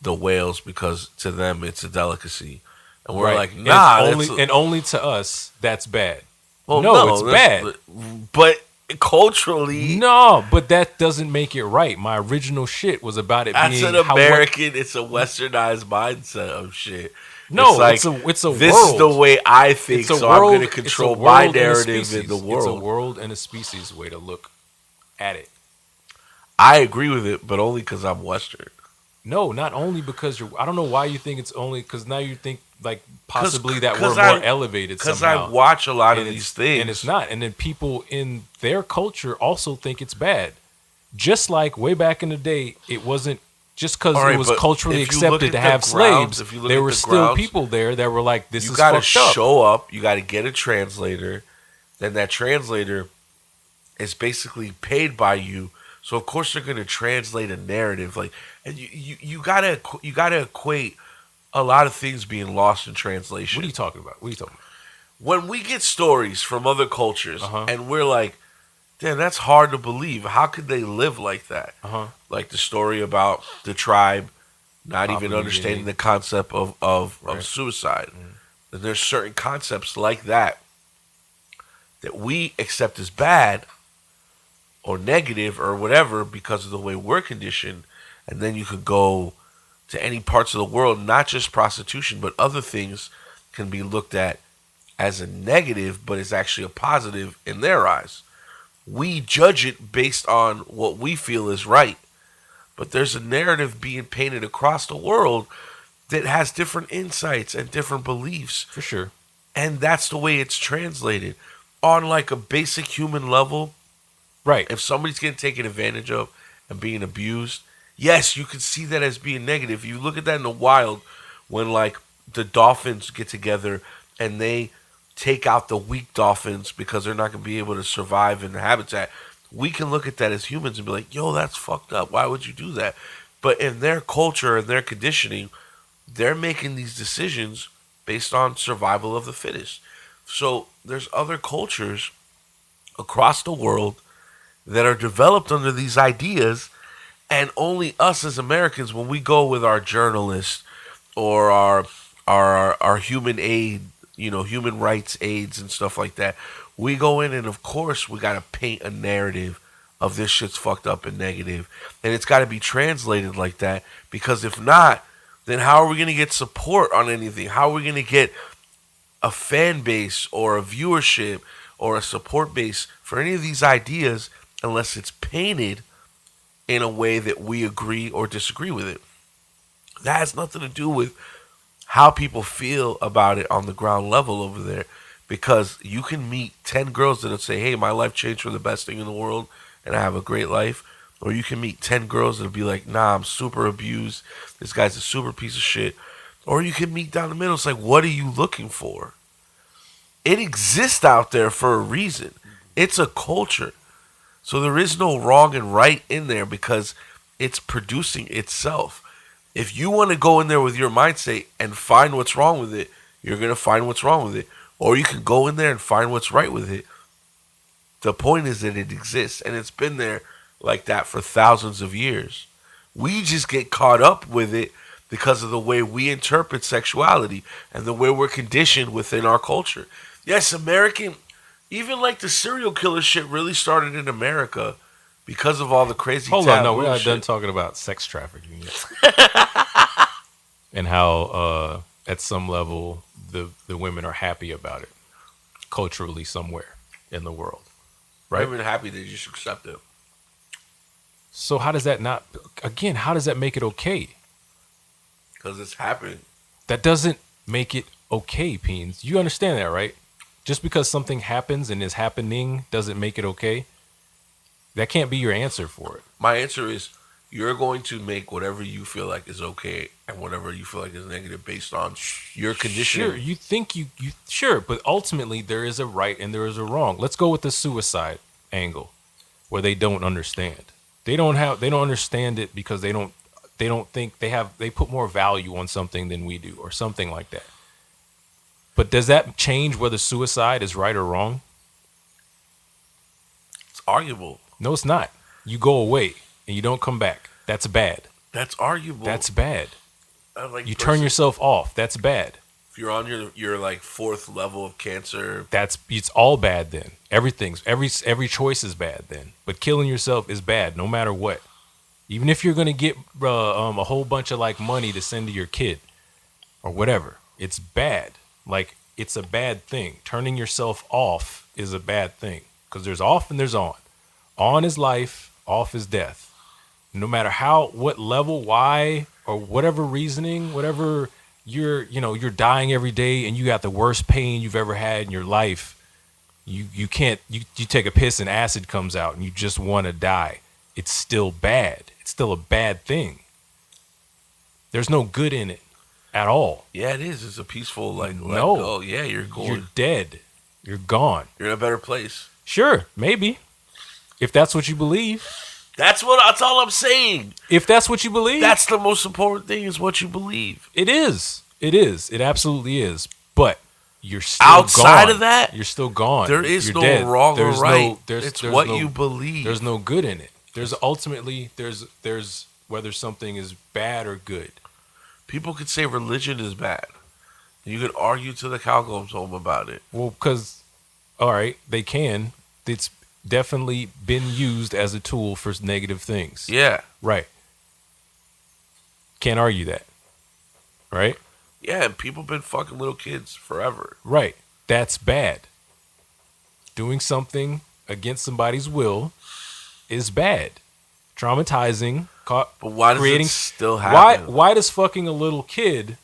whales because to them it's a delicacy. And we're like, nah. And only to us, that's bad. Well, no, it's bad. But culturally, no, but that doesn't make it right. My original shit was about it being an American. It's a westernized mindset of shit. No, it's a this world. This is the way I think, so I'm going to control my narrative in the world. It's a world and a species way to look at it. I agree with it, but only because I'm Western. No, not only because you're. I don't know why you think it's only because now you think like possibly that we're 'cause more elevated Because I somehow. watch a lot of And these things. and it's not. And then people in their culture also think it's bad. Just like way back in the day, it wasn't just because All right, it was but culturally if you look accepted at to the have grounds- slaves. if you look There at were the still grounds, people there that were like, "This you is got to fucked up." show up. You got to get a translator. Then that translator is basically paid by you. So of course they're going to translate a narrative. Like, and you gotta equate a lot of things being lost in translation. What are you talking about? What are you talking about? When we get stories from other cultures Uh-huh. and we're like, damn, that's hard to believe. How could they live like that? Uh-huh. Like the story about the tribe not Papua even New understanding Guinea. the concept of Right. suicide. And there's certain concepts like that we accept as bad or negative or whatever because of the way we're conditioned. And then you could go to any parts of the world, not just prostitution, but other things can be looked at as a negative, but it's actually a positive in their eyes. We judge it based on what we feel is right. But there's a narrative being painted across the world that has different insights and different beliefs. For sure. And that's the way it's translated. On like a basic human level, Right. if somebody's getting taken advantage of and being abused, yes, you could see that as being negative. You look at that in the wild when like the dolphins get together and they take out the weak dolphins because they're not going to be able to survive in the habitat. We can look at that as humans and be like, yo, that's fucked up. Why would you do that? But in their culture and their conditioning, they're making these decisions based on survival of the fittest. So there's other cultures across the world that are developed under these ideas, and only us as Americans, when we go with our journalists or our human aid, human rights aides and stuff like that, we go in and of course we got to paint a narrative of this shit's fucked up and negative, and it's got to be translated like that, because if not, then how are we going to get support on anything? How are we going to get a fan base or a viewership or a support base for any of these ideas unless it's painted in a way that we agree or disagree with it? That has nothing to do with how people feel about it on the ground level over there, because you can meet 10 girls that'll say, hey, my life changed for the best thing in the world and I have a great life. Or you can meet 10 girls that'll be like, nah, I'm super abused. This guy's a super piece of shit. Or you can meet down the middle. It's like, what are you looking for? It exists out there for a reason. It's a culture. So there is no wrong and right in there because it's producing itself. If you want to go in there with your mindset and find what's wrong with it, you're going to find what's wrong with it. Or you can go in there and find what's right with it. The point is that it exists, and it's been there like that for thousands of years. We just get caught up with it because of the way we interpret sexuality and the way we're conditioned within our culture. Yes, American, even like the serial killer shit really started in America because of all the crazy Hold on, no, taboo we're not shit. done talking about sex trafficking yet. And how at some level the women are happy about it culturally somewhere in the world. Right? Women happy they just accept it. So how does that make it okay? Because it's happening. That doesn't make it okay, Peens. You understand that, right? Just because something happens and is happening doesn't make it okay. That can't be your answer for it. My answer is you're going to make whatever you feel like is okay and whatever you feel like is negative based on your conditioning. Sure, you think you sure, but ultimately there is a right and there is a wrong. Let's go with the suicide angle, where they don't understand. They don't understand it because they don't think they put more value on something than we do or something like that. But does that change whether suicide is right or wrong? It's arguable. No, it's not. You go away and you don't come back. That's bad. That's arguable. That's bad. Like You turn yourself off. That's bad. If you're on your like fourth level of cancer, It's all bad then. Every choice is bad then. But killing yourself is bad no matter what. Even if you're gonna get a whole bunch of like money to send to your kid or whatever, it's bad. Like it's a bad thing. Turning yourself off is a bad thing because there's off and there's on. On is life. Off is death. No matter what level, why, or whatever reasoning, whatever you're dying every day and you got the worst pain you've ever had in your life. You can't, you take a piss and acid comes out and you just want to die. It's still bad. It's still a bad thing. There's no good in it at all. Yeah, it is. It's a peaceful, like, no. let go. Yeah, you're going. You're dead. You're gone. You're in a better place. Sure, maybe. If that's what you believe. That's all I'm saying. If that's what you believe. That's the most important thing is what you believe. It is. It is. It absolutely is. But you're still outside gone. of that, you're still gone. There is you're no dead. wrong there's or right. No, there's what no, you believe. There's no good in it. There's ultimately there's whether something is bad or good. People could say religion is bad. You could argue till the cow comes home about it. Well, because all right, they can. It's definitely been used as a tool for negative things. Yeah. Right. Can't argue that. Right? Yeah, and people been fucking little kids forever. Right. That's bad. Doing something against somebody's will is bad. Traumatizing. But why does it still happen? Why does fucking a little kid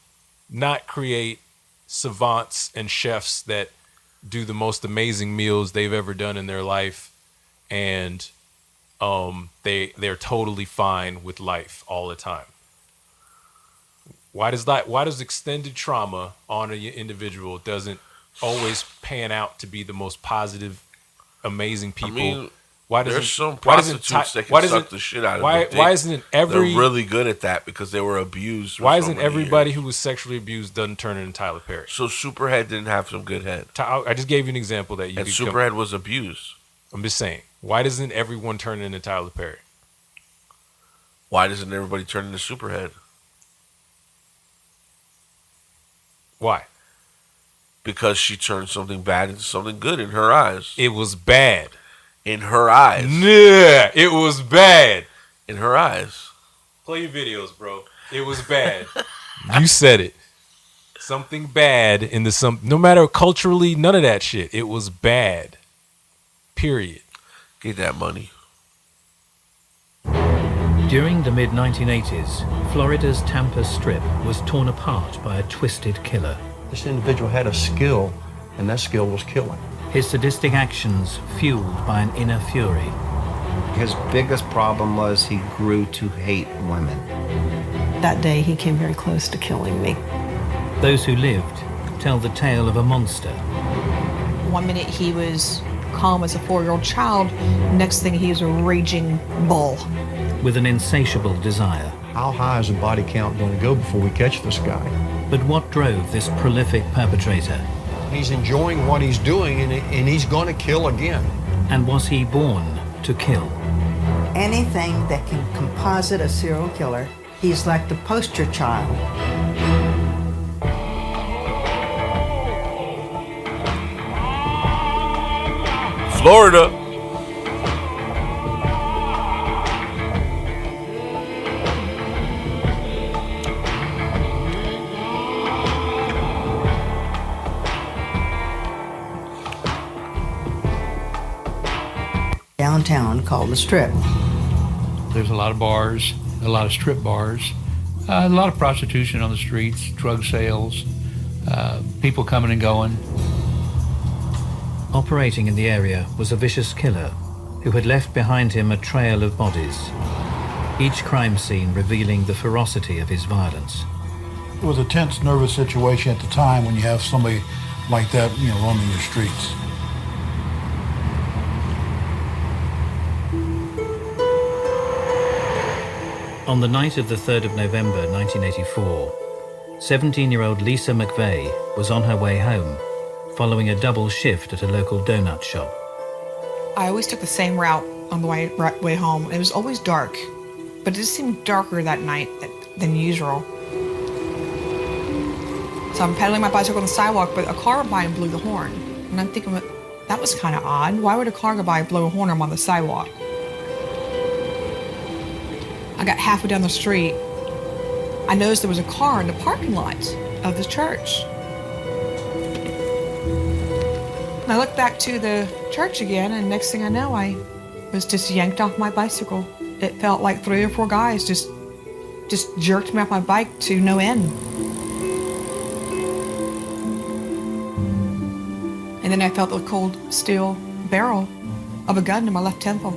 not create savants and chefs that do the most amazing meals they've ever done in their life, and they're totally fine with life all the time? Why does extended trauma on an individual doesn't always pan out to be the most positive, amazing people? I mean, there's some prostitutes that can suck the shit out of their dick. Why isn't every... They're really good at that because they were abused. Why isn't everybody who was sexually abused doesn't turn into Tyler Perry? So Superhead didn't have some good head. I just gave you an example that you. And Superhead was abused. I'm just saying. Why doesn't everyone turn into Tyler Perry? Why doesn't everybody turn into Superhead? Why? Because she turned something bad into something good in her eyes. It was bad. In her eyes. Yeah, it was bad. In her eyes. Play your videos, bro. It was bad. You said it. Something bad in the no matter culturally, none of that shit. It was bad. Period. Get that money. During the mid-1980s, Florida's Tampa Strip was torn apart by a twisted killer. This individual had a skill, and that skill was killing. His sadistic actions fueled by an inner fury. His biggest problem was he grew to hate women. That day he came very close to killing me. Those who lived tell the tale of a monster. 1 minute he was calm as a 4-year-old child, next thing he was a raging bull. With an insatiable desire. How high is the body count going to go before we catch this guy? But what drove this prolific perpetrator? He's enjoying what he's doing, and he's going to kill again. And was he born to kill? Anything that can composite a serial killer, he's like the poster child. Florida. Downtown called the Strip. There's a lot of bars, a lot of strip bars, a lot of prostitution on the streets, drug sales, people coming and going. Operating in the area was a vicious killer who had left behind him a trail of bodies, each crime scene revealing the ferocity of his violence. It was a tense, nervous situation at the time when you have somebody like that, roaming the streets. On the night of the 3rd of November 1984, 17-year-old Lisa McVeigh was on her way home, following a double shift at a local donut shop. I always took the same route on the way home. It was always dark, but it just seemed darker that night than usual. So I'm pedaling my bicycle on the sidewalk, but a car went by and blew the horn. And I'm thinking, that was kind of odd. Why would a car go by and blow a horn? I'm on the sidewalk. I got halfway down the street. I noticed there was a car in the parking lot of the church. And I looked back to the church again, and next thing I know, I was just yanked off my bicycle. It felt like 3 or 4 guys just just jerked me off my bike to no end. And then I felt the cold steel barrel of a gun in my left temple.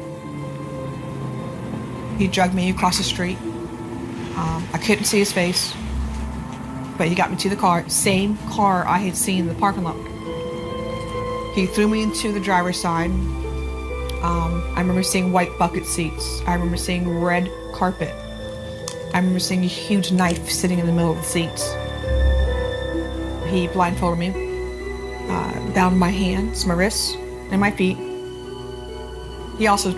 He dragged me across the street. I couldn't see his face, but he got me to the car, same car I had seen in the parking lot. He threw me into the driver's side. I remember seeing white bucket seats. I remember seeing red carpet. I remember seeing a huge knife sitting in the middle of the seats. He blindfolded me, bound my hands, my wrists, and my feet. He also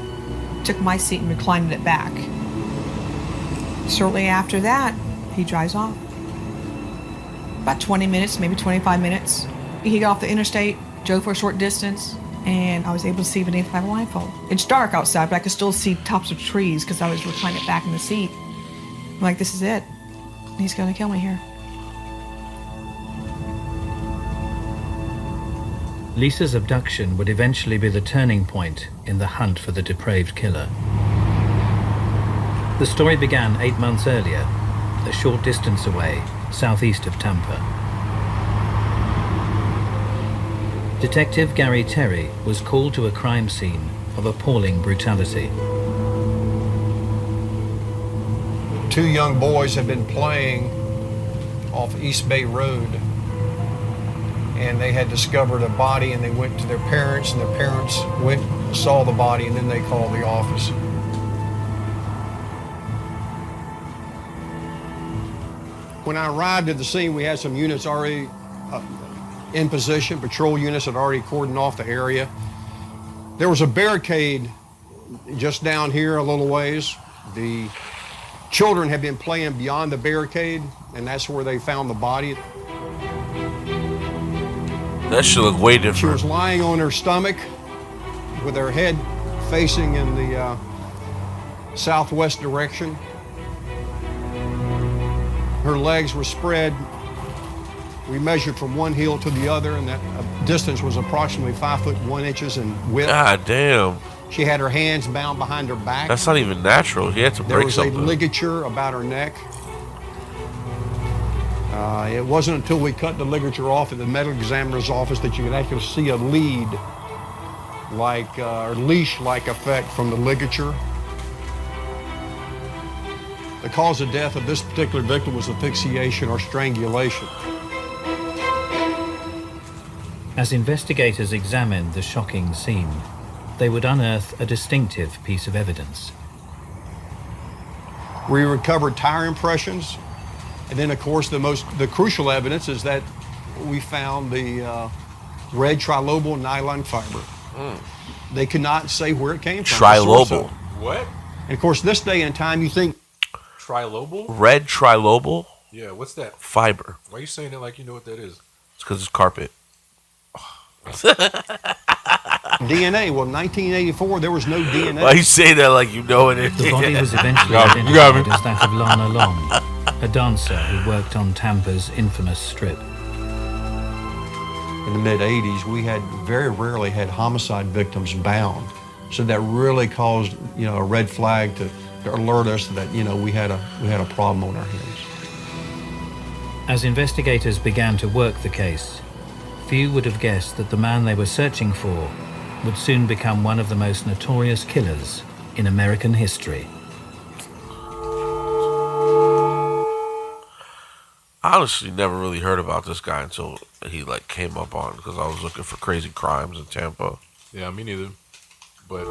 took my seat and reclined it back. Shortly after that, he drives off. About 20 minutes, maybe 25 minutes. He got off the interstate, drove for a short distance, and I was able to see beneath my blindfold. It's dark outside, but I could still see tops of trees because I was reclining back in the seat. I'm like, this is it. He's gonna kill me here. Lisa's abduction would eventually be the turning point in the hunt for the depraved killer. The story began 8 months earlier, a short distance away, southeast of Tampa. Detective Gary Terry was called to a crime scene of appalling brutality. 2 young boys had been playing off East Bay Road, and they had discovered a body, and they went to their parents, and their parents went and saw the body, and then they called the office. When I arrived at the scene, we had some units already in position. Patrol units had already cordoned off the area. There was a barricade just down here a little ways. The children had been playing beyond the barricade, and that's where they found the body. That should look way different. She was lying on her stomach with her head facing in the southwest direction. Her legs were spread. We measured from one heel to the other, and that distance was approximately 5 foot 1 inches in width. God damn. She had her hands bound behind her back. That's not even natural. He had to break something. There was a ligature about her neck. It wasn't until we cut the ligature off at the medical examiner's office that you could actually see a lead, like or leash-like effect from the ligature. The cause of death of this particular victim was asphyxiation or strangulation. As investigators examined the shocking scene, they would unearth a distinctive piece of evidence. We recovered tire impressions, and then of course the crucial evidence is that we found the red trilobal nylon fiber. They could not say where it came from. Trilobal. What? And of course, this day and time, you think Trilobal? Red trilobal? Yeah, what's that? Fiber. Why are you saying it like you know what that is? It's because it's carpet. DNA. Well, 1984, there was no DNA. Why you say that like you know it? The body was eventually identified as that of Lana Long, a dancer who worked on Tampa's infamous strip. In the mid-'80s, we had very rarely had homicide victims bound. So that really caused, a red flag to alert us that, we had a problem on our hands. As investigators began to work the case, few would have guessed that the man they were searching for would soon become one of the most notorious killers in American history. I honestly never really heard about this guy until he came up on because I was looking for crazy crimes in Tampa. Yeah, me neither. But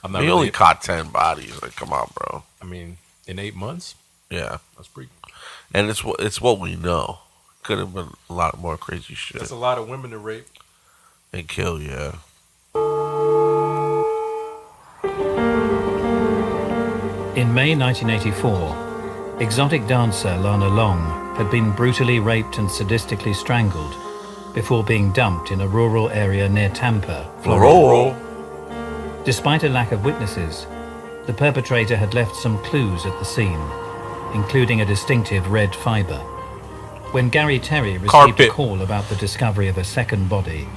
I'm not. He only caught 10 bodies. Come on, bro. I mean, in 8 months. Yeah, that's pretty. And it's what we know. Could have been a lot more crazy shit. That's a lot of women to rape and kill. Yeah. In May 1984, exotic dancer Lana Long had been brutally raped and sadistically strangled before being dumped in a rural area near Tampa, Florida. Despite a lack of witnesses, the perpetrator had left some clues at the scene, including a distinctive red fiber. When Gary Terry received a call about the discovery of a second body,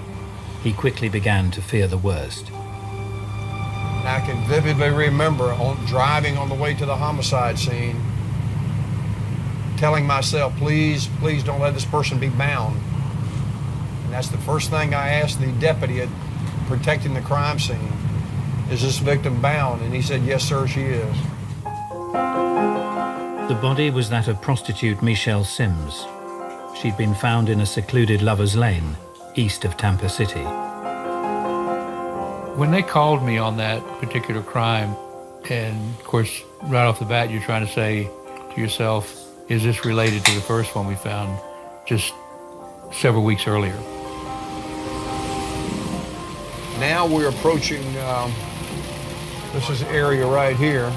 he quickly began to fear the worst. I can vividly remember driving on the way to the homicide scene, telling myself, please don't let this person be bound. And that's the first thing I asked the deputy at protecting the crime scene. Is this victim bound? And he said, yes, sir, she is. The body was that of prostitute Michelle Sims. She'd been found in a secluded lover's lane, east of Tampa City. When they called me on that particular crime, and of course, right off the bat, you're trying to say to yourself, is this related to the first one we found just several weeks earlier? Now we're approaching, this is the area right here.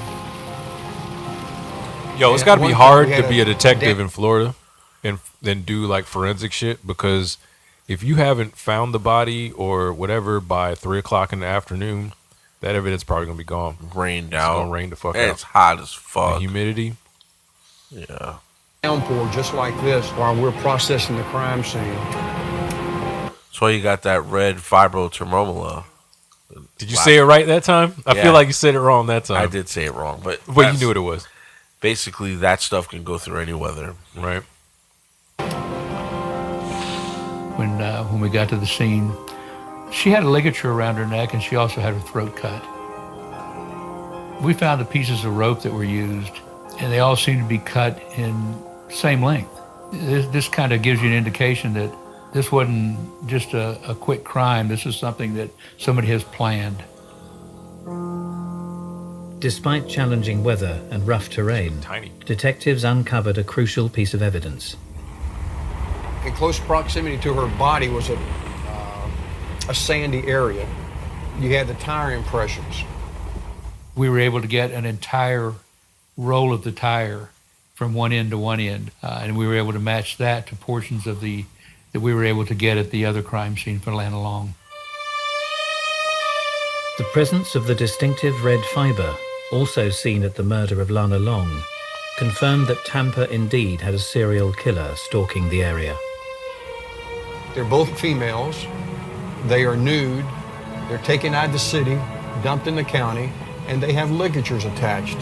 Yo, it's got to be hard to be a detective in Florida and then do like forensic shit, because if you haven't found the body or whatever by 3 o'clock in the afternoon, that evidence probably gonna be gone. Rained It's out. gonna rain the fuck And out. it's hot as fuck. The humidity. Yeah. Downpour just like this while we're processing the crime scene. That's why you got that red fibrotermola. Did you say it right that time? I Yeah. feel like you said it wrong that time. I did say it wrong, but you knew what it was. Basically, that stuff can go through any weather. Right. When we got to the scene, she had a ligature around her neck and she also had her throat cut. We found the pieces of rope that were used, and they all seemed to be cut in same length. This kind of gives you an indication that this wasn't just a quick crime. This is something that somebody has planned. Despite challenging weather and rough terrain, detectives uncovered a crucial piece of evidence. In close proximity to her body was a sandy area. You had the tire impressions. We were able to get an entire roll of the tire from one end to one end, and we were able to match that to portions of that we were able to get at the other crime scene for Lana Long. The presence of the distinctive red fiber, also seen at the murder of Lana Long, confirmed that Tampa indeed had a serial killer stalking the area. They're both females. They are nude. They're taken out of the city, dumped in the county, and they have ligatures attached.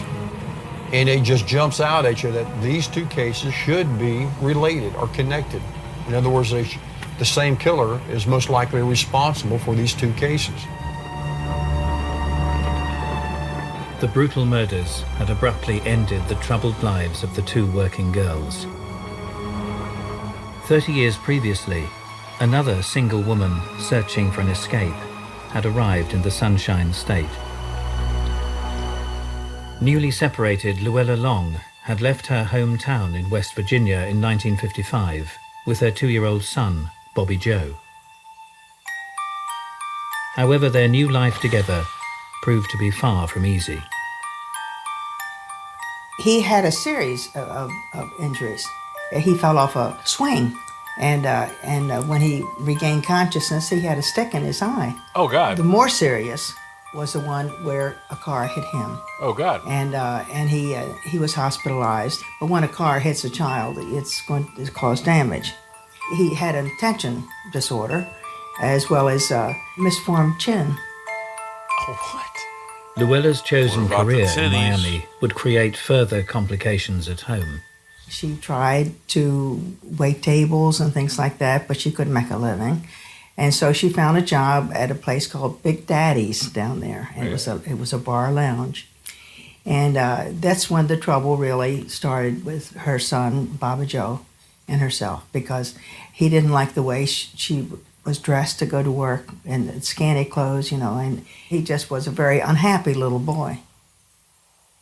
And it just jumps out at you that these two cases should be related or connected. In other words, the same killer is most likely responsible for these two cases. The brutal murders had abruptly ended the troubled lives of the two working girls. 30 years previously, another single woman searching for an escape had arrived in the Sunshine State. Newly separated Luella Long had left her hometown in West Virginia in 1955 with her 2-year-old son, Bobby Joe. However, their new life together proved to be far from easy. He had a series of injuries. He fell off a swing, and when he regained consciousness, he had a stick in his eye. Oh, God. The more serious was the one where a car hit him. Oh, God. And he was hospitalized. But when a car hits a child, it's going to cause damage. He had an attention disorder, as well as a misformed chin. Oh, what? Luella's chosen What about the career in titties? Miami would create further complications at home. She tried to wait tables and things like that, but she couldn't make a living. And so she found a job at a place called Big Daddy's down there. And it was a bar lounge. And that's when the trouble really started with her son, Bobby Joe, and herself, because he didn't like the way she was dressed to go to work in scanty clothes, and he just was a very unhappy little boy.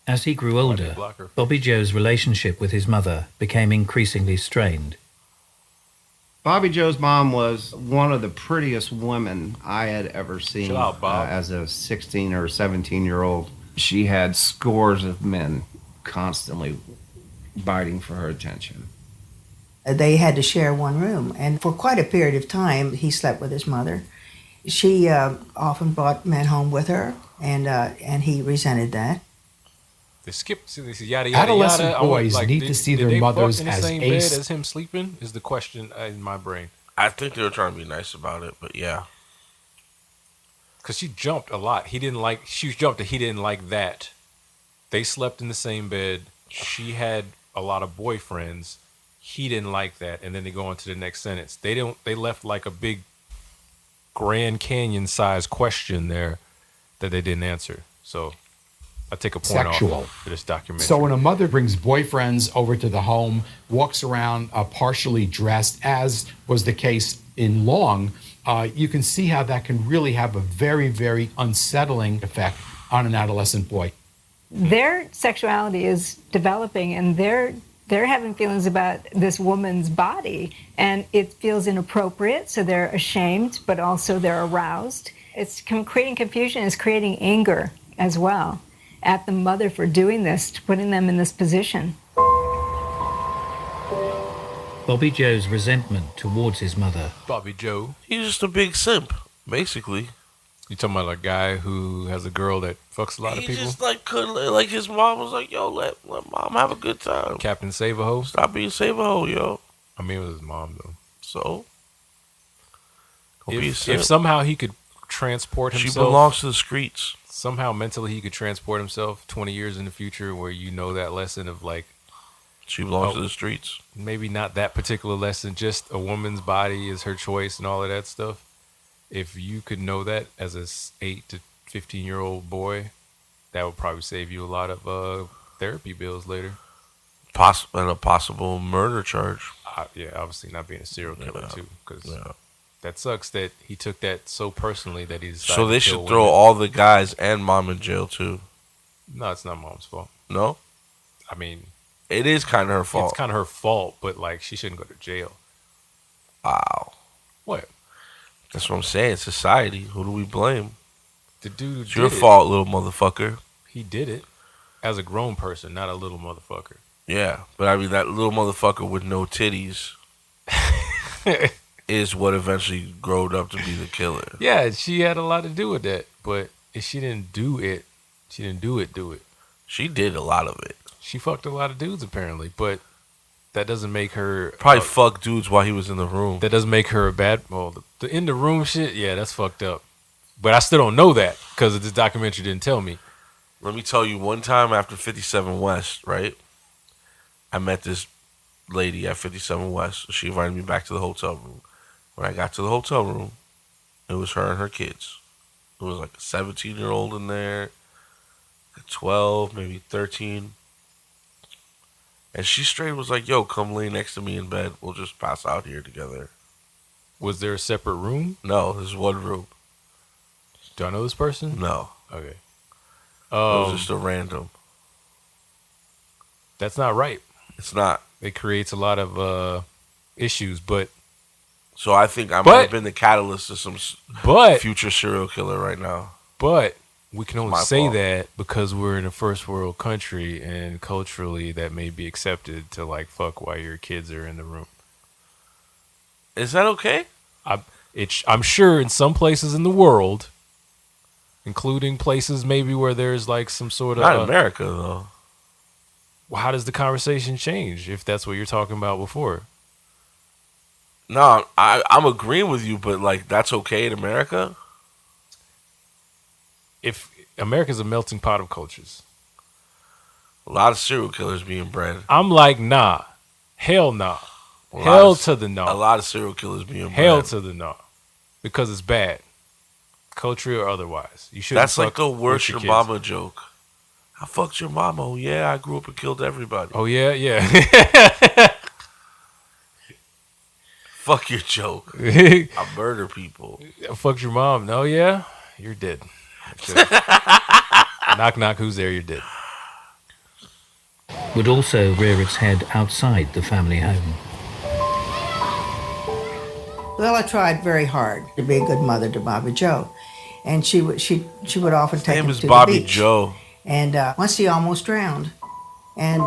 As he grew older, Bobby Joe's relationship with his mother became increasingly strained. Bobby Joe's mom was one of the prettiest women I had ever seen. Chill out, Bob. As a 16 or 17-year-old. She had scores of men constantly biting for her attention. They had to share one room, and for quite a period of time, he slept with his mother. She often brought men home with her, and he resented that. They skip this yada yada Adolescent yada. boys need to see their mothers in the as same bed ace. as him sleeping is the question in my brain. I think they were trying to be nice about it, but yeah. Because she jumped a lot. He didn't like. She jumped. He didn't like that. They slept in the same bed. She had a lot of boyfriends. He didn't like that. And then they go on to the next sentence. They left like a big Grand Canyon sized question there that they didn't answer. So I take a point Sexual. off for this documentary. So when a mother brings boyfriends over to the home, walks around partially dressed, as was the case in Long, you can see how that can really have a very, very unsettling effect on an adolescent boy. Their sexuality is developing, and they're having feelings about this woman's body, and it feels inappropriate, so they're ashamed, but also they're aroused. It's creating confusion, it's creating anger as well at the mother for doing this, putting them in this position. Bobby Joe's resentment towards his mother. Bobby Joe. He's just a big simp, basically. You talking about a guy who has a girl that fucks a lot of He people? just like couldn't like his mom was like, yo, let mom have a good time. Captain Save-A-Ho? Stop being Save-A-Ho, yo. I mean, it was his mom, though. So? Don't be a If simp. somehow he could transport himself... She belongs to the streets. Somehow mentally he could transport himself 20 years in the future where you know that lesson of like... She belongs to the streets. Maybe not that particular lesson, just a woman's body is her choice and all of that stuff. If you could know that as a 8 to 15-year-old that would probably save you a lot of therapy bills later. And a possible murder charge. Yeah, obviously not being a serial killer too, because that sucks that he took that so personally that he decided So they to kill should throw women. all the guys and mom in jail too. No, it's not mom's fault. No? I mean, it is kind of her fault. It's kind of her fault, but like she shouldn't go to jail. Wow. What? That's what I'm saying. Society. Who do we blame? The dude. It's your fault, little motherfucker. He did it as a grown person, not a little motherfucker. Yeah, but I mean that little motherfucker with no titties is what eventually growed up to be the killer. Yeah, she had a lot to do with that, but if she didn't do it, she didn't do it. She did a lot of it. She fucked a lot of dudes apparently, but that doesn't make her probably fuck dudes while he was in the room. That doesn't make her a bad. Well, the in the room shit, yeah, that's fucked up. But I still don't know that because this documentary didn't tell me. Let me tell you, one time after 57 West, right? I met this lady at 57 West. She invited me back to the hotel room. When I got to the hotel room, it was her and her kids. It was like a 17-year-old in there, a 12, maybe 13. And she straight was like, yo, come lay next to me in bed. We'll just pass out here together. Was there a separate room? No, there's one room. Do I know this person? No. Okay. It was just a random. That's not right. It's not. It creates a lot of issues, but... So I think I might have been the catalyst to some future serial killer right now. But we can only say that because we're in a first world country and culturally that may be accepted to like fuck while your kids are in the room. Is that okay? I'm sure in some places in the world, including places maybe where there's like some sort of... Not America, though. Well, how does the conversation change if that's what you're talking about before? No, I'm agreeing with you, but like that's okay in America? If America's a melting pot of cultures. A lot of serial killers being bred. I'm like, nah. Hell nah. Hell to the no. A lot of serial killers being bred. Hell to the no. Because it's bad. Culture or otherwise. You shouldn't. That's like the worst your your mama joke. I fucked your mama. Oh, yeah, I grew up and killed everybody. Oh, yeah, yeah. Fuck your joke. I murder people. I fucked your mom. No, yeah? You're dead. Knock, knock, who's there? You're dead. Would also rear its head outside the family home. Well, I tried very hard to be a good mother to Bobby Joe, and she would often take him to the Bobby beach. Joe. And once he almost drowned, and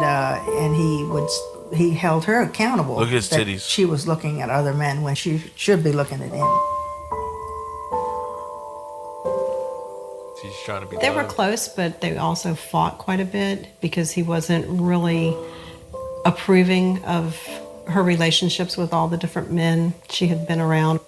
he held her accountable. Look at his that titties. She was looking at other men when she should be looking at him. She's trying to be. They were close, but they also fought quite a bit because he wasn't really approving of her relationships with all the different men she had been around.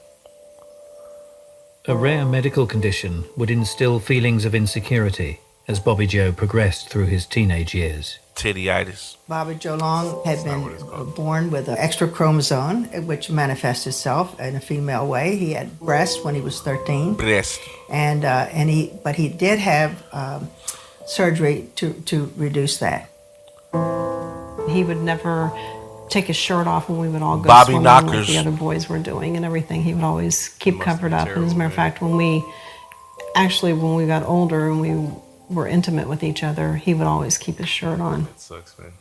A rare medical condition would instill feelings of insecurity as Bobby Joe progressed through his teenage years. Tittyitis. Bobby Joe Long had been born with an extra chromosome, which manifests itself in a female way. He had breasts when he was 13. Breast. But he did have surgery to reduce that. He would never take his shirt off when we would all go Bobby swimming Knockers. like the other boys were doing and everything. He would always keep covered up. And as a matter of fact, when we got older and we were intimate with each other, he would always keep his shirt on. That sucks, man.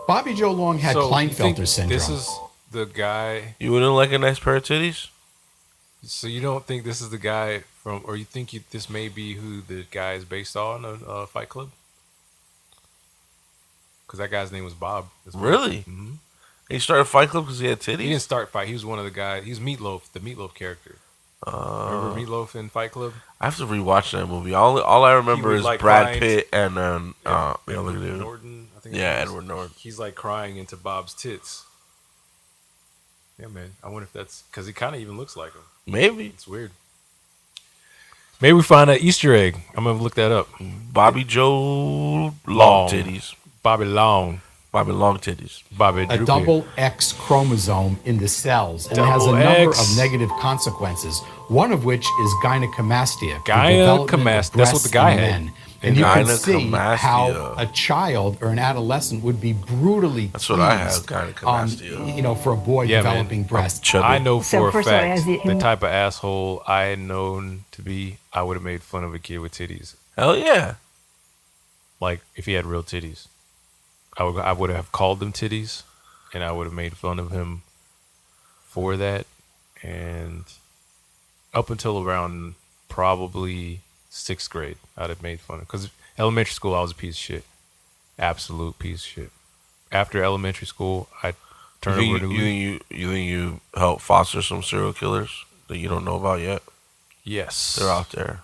Bobby Joe Long had So, you think Klinefelter syndrome. This is the guy. You wouldn't like a nice pair of titties? So you don't think this is the guy from, or you think this may be who the guy is based on Fight Club? Because that guy's name was Bob. as well. Really? Mm-hmm. He started Fight Club because he had titties? He didn't start Fight. He was one of the guys. He's Meatloaf, the Meatloaf character. Remember Meatloaf in Fight Club? I have to rewatch that movie. All I remember would, is like, Brad crying Pitt and Edward dude. Norton. I think. Yeah, Edward Norton. He's like crying into Bob's tits. Yeah, man. I wonder if that's because he kind of even looks like him. Maybe. It's weird. Maybe we find an Easter egg. I'm gonna look that up. Bobby Joe Long titties. Bobby Long. Bobby Long titties. Bobby a Droopy. double X chromosome in the cells, and it has a Double number X. of negative consequences. One of which is gynecomastia. Gynecomastia. That's what the guy had. And you can see Gynecomastia. how a child or an adolescent would be brutally That's what I pleased, have, gynecomastia. for a boy Yeah, man. developing breasts. I know So for a first of all, fact as the- the type of asshole I had known to be, I would have made fun of a kid with titties. Hell yeah. Like if he had real titties, I would have called them titties, and I would have made fun of him for that. And up until around probably 6th grade, I'd have made fun of, because elementary school I was a piece of shit, absolute piece of shit. After elementary school, I turned over to you think you helped foster some serial killers that you don't know about yet? Yes, They're out there.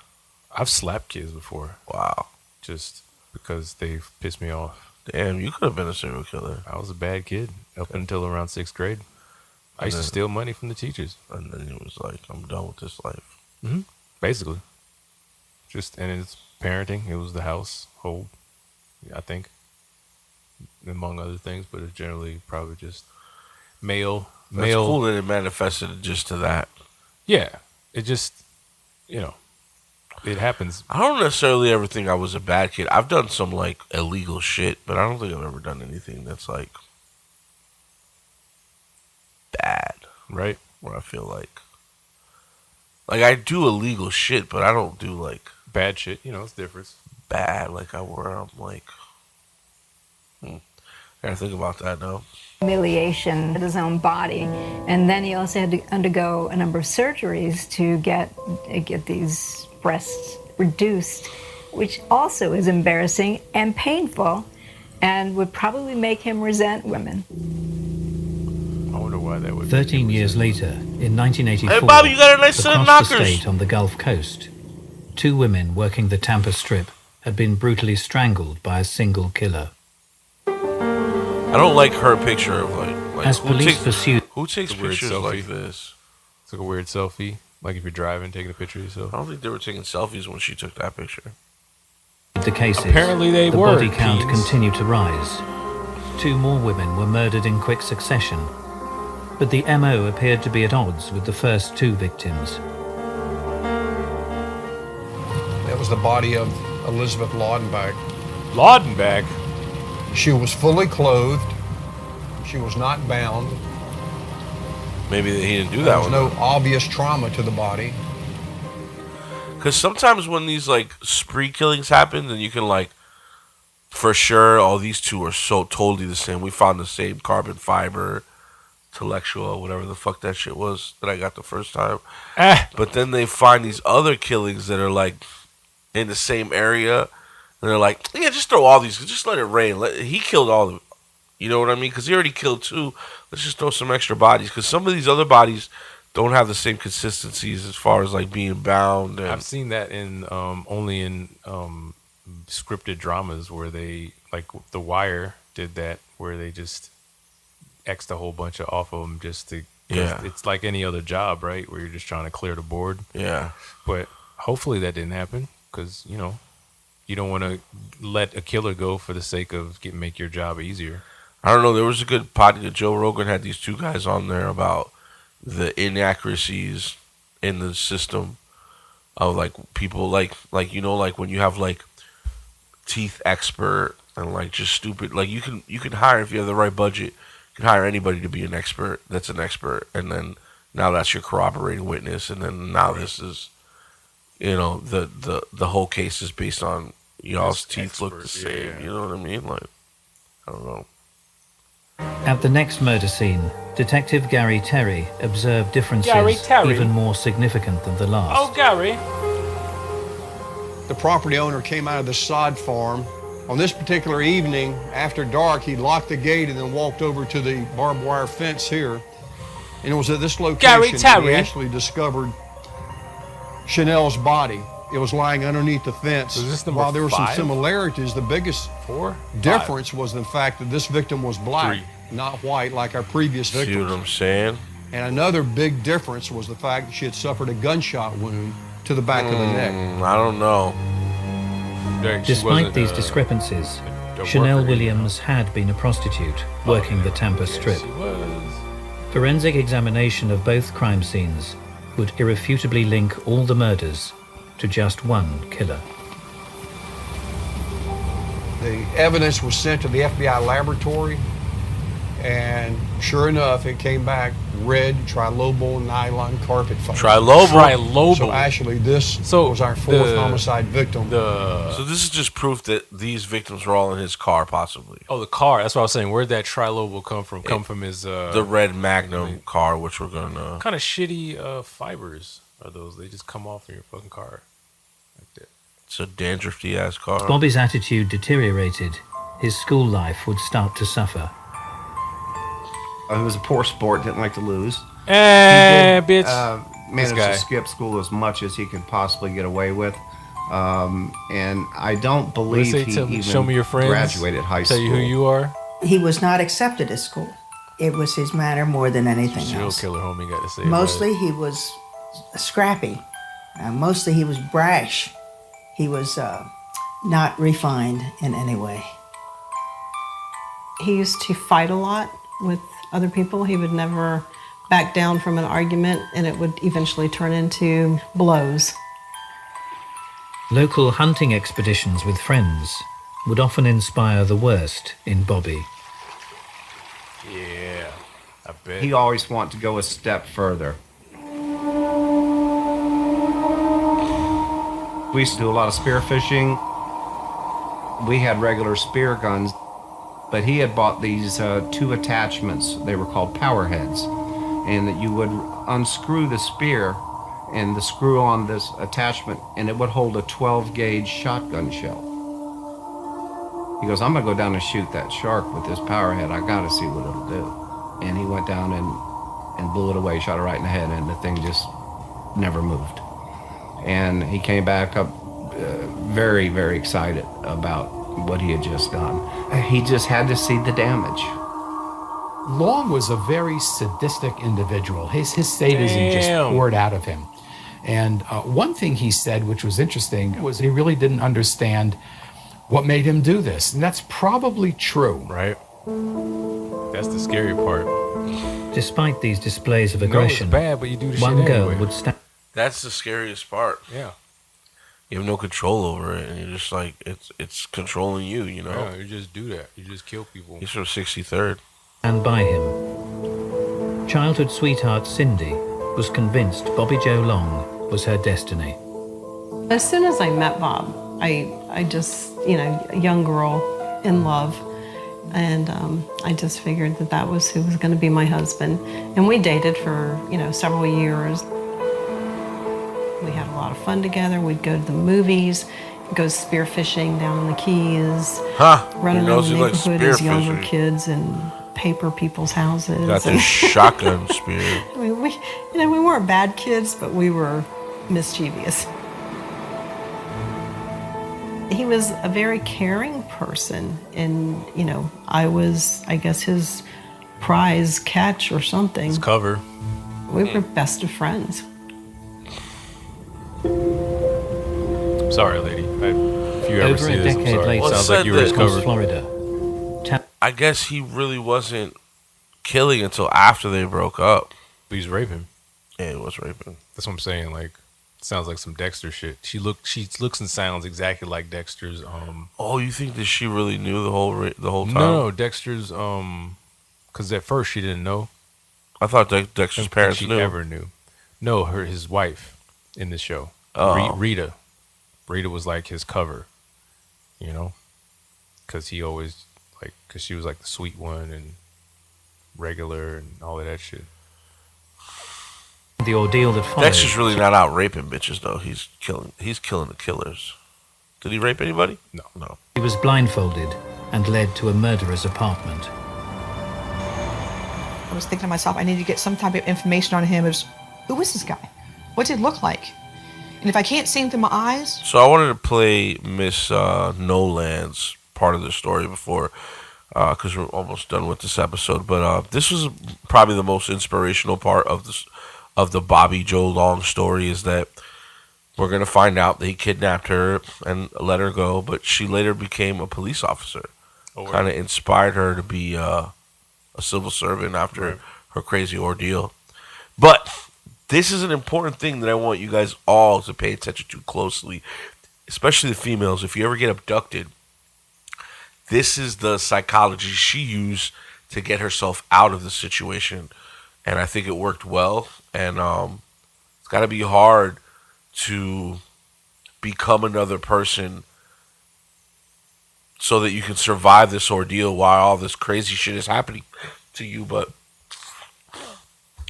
I've slapped kids before. Wow. Just because they pissed me off. Damn, you could have been a serial killer. I was a bad kid up until around 6th grade. I used to steal money from the teachers. And then it was like, I'm done with this life. Mm-hmm. Basically. And it's parenting. It was the household, I think, among other things, but it's generally probably just male. That's cool that it manifested just to that. Yeah. It just, it happens. I don't necessarily ever think I was a bad kid. I've done some like illegal shit, but I don't think I've ever done anything that's like bad. Right. Where I feel like I do illegal shit, but I don't do like bad shit. It's different. Bad, like where I'm like, I gotta think about that now. Humiliation of his own body, and then he also had to undergo a number of surgeries to get these breasts reduced, which also is embarrassing and painful, and would probably make him resent women. I wonder why that would. 13 years later, in 1984, Hey, Bobby, you got a nice set of across the knockers. state on the Gulf Coast, 2 women working the Tampa Strip had been brutally strangled by a single killer. I don't like her picture of like As police pursued, who takes It's a weird pictures selfie. like this? It's like a weird selfie. Like if you're driving, taking a picture of yourself. I don't think they were taking selfies when she took that picture. the cases, Apparently they the were, body count Keens. continued to rise. 2 more women were murdered in quick succession, but the MO appeared to be at odds with the first 2 victims. That was the body of Elizabeth Laudenbach. Laudenbach? She was fully clothed. She was not bound. Maybe he didn't do There that was one. no obvious trauma to the body. Because sometimes when these like spree killings happen, then you can like, for sure, all these 2 are so totally the same. We found the same carbon fiber, intellectual, whatever the fuck that shit was that I got the first time. But then they find these other killings that are like in the same area, and they're like, yeah, just throw all these, just let it rain. He killed all of them. You know what I mean? Because he already killed 2. Let's just throw some extra bodies. Because some of these other bodies don't have the same consistencies as far as like being bound. And I've seen that in only in scripted dramas where they, like The Wire did that, where they just X'd a whole bunch off of them just to. Yeah. It's like any other job, right? Where you're just trying to clear the board. Yeah. But hopefully that didn't happen. because you don't want to let a killer go for the sake of make your job easier. I don't know. There was a good podcast. Joe Rogan had these two guys on there about the inaccuracies in the system of like people like when you have like teeth expert and like just stupid, like you can hire, if you have the right budget, you can hire anybody to be an expert. That's an expert, and then now that's your corroborating witness, and then now this is the whole case is based on y'all's teeth look the same. Yeah. You know what I mean? Like, I don't know. At the next murder scene, Detective Gary Terry observed differences even more significant than the last. Oh, Gary. The property owner came out of the sod farm. On this particular evening, after dark, he locked the gate and then walked over to the barbed wire fence here. And it was at this location that he actually discovered Chanel's body. It was lying underneath the fence. So is this While there were some 5? similarities, the biggest difference was the fact that this victim was black, not white like our previous victims. See what I'm saying? And another big difference was the fact that she had suffered a gunshot wound to the back of the neck. I don't know. Despite these discrepancies, Chanel Williams had been a prostitute working the Tampa Strip. Forensic examination of both crime scenes would irrefutably link all the murders to just one killer. The evidence was sent to the FBI laboratory, and sure enough, it came back red trilobal nylon carpet fiber. Trilobal? So actually, this was our fourth homicide victim. So this is just proof that these victims were all in his car, possibly. Oh, the car. That's what I was saying. Where'd that trilobal come from? Come from his... the red Magnum car, which we're going to... What kind of shitty fibers are those? They just come off in your fucking car. Like that. It's a dandruffy-ass car. Bobby's attitude deteriorated. His school life would start to suffer. He was a poor sport, didn't like to lose. Bitch. Managed to skip school as much as he could possibly get away with. And I don't believe he even show me your friends, graduated high school. Tell you who you are. He was not accepted at school. It was his manner more than anything else. Serial killer, homie, got to say. Mostly he was scrappy. Mostly he was brash. He was not refined in any way. He used to fight a lot with other people. He would never back down from an argument, and it would eventually turn into blows. Local hunting expeditions with friends would often inspire the worst in Bobby. Yeah, I bet. He always wanted to go a step further. We used to do a lot of spear fishing. We had regular spear guns, but he had bought these two attachments. They were called power heads, and that you would unscrew the spear and the screw on this attachment, and it would hold a 12-gauge shotgun shell. He goes, I'm gonna go down and shoot that shark with this power head. I gotta see what it'll do. And he went down and blew it away, shot it right in the head, and the thing just never moved. And he came back up very, very excited about what he had just done. He just had to see the damage. Long was a very sadistic individual. His sadism just poured out of him. And one thing he said, which was interesting, was he really didn't understand what made him do this. And that's probably true. Right. That's the scary part. Despite these displays of aggression, it's bad, but you do the one shit girl anyway. would stand. That's the scariest part. Yeah. You have no control over it, and you're just like, it's controlling you, you know? Yeah, you just do that. You just kill people. He's from 63rd. And by him. Childhood sweetheart Cindy was convinced Bobby Joe Long was her destiny. As soon as I met Bob, I just, a young girl in love, and I just figured that was who was going to be my husband. And we dated for, several years. We had a lot of fun together. We'd go to the movies, go spearfishing down in the Keys, run around the neighborhood as younger kids and paper people's houses. Got this shotgun spear. I mean, we weren't bad kids, but we were mischievous. He was a very caring person, and I was, I guess, his prize catch or something. His cover. We were best of friends. So Sorry, lady. If you ever Over see a this, I'm decade sorry. later, Sounds like you were said that- covered. Florida. I guess he really wasn't killing until after they broke up. But he's raping. Yeah, he was raping. That's what I'm saying. Like, sounds like some Dexter shit. She looks and sounds exactly like Dexter's. Oh, you think that she really knew the whole time? No, Dexter's. Because at first she didn't know. I thought Dexter's I don't parents think she knew. ever knew. No, his wife in the show. Oh. Rita. Rita was like his cover, you know, because he always because she was like the sweet one and regular and all of that shit. The ordeal that followed. Dexter's really not out raping bitches though. He's killing the killers. Did he rape anybody? No. He was blindfolded and led to a murderer's apartment. I was thinking to myself, I need to get some type of information on him. Who is this guy? What did he look like? And if I can't see him through my eyes, So I wanted to play Miss Noland's part of the story before, because we're almost done with this episode. But this was probably the most inspirational part of the Bobby Joe Long story. Is that we're gonna find out that he kidnapped her and let her go, but she later became a police officer. Kind of inspired her to be a civil servant after her crazy ordeal. But this is an important thing that I want you guys all to pay attention to closely, especially the females. If you ever get abducted, this is the psychology she used to get herself out of the situation. And I think it worked well. And it's got to be hard to become another person so that you can survive this ordeal while all this crazy shit is happening to you. But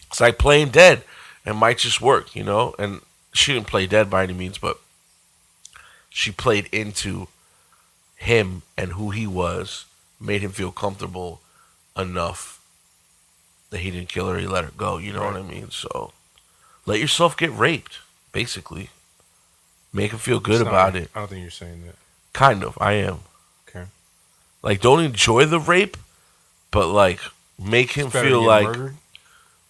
it's like playing dead. It might just work, you know? And she didn't play dead by any means, but she played into him and who he was, made him feel comfortable enough that he didn't kill her, he let her go, you know what I mean? So let yourself get raped, basically. Make him feel good about it. I don't think you're saying that. Kind of, I am. Okay. Like, don't enjoy the rape, but like make him It's better to feel get like murdered.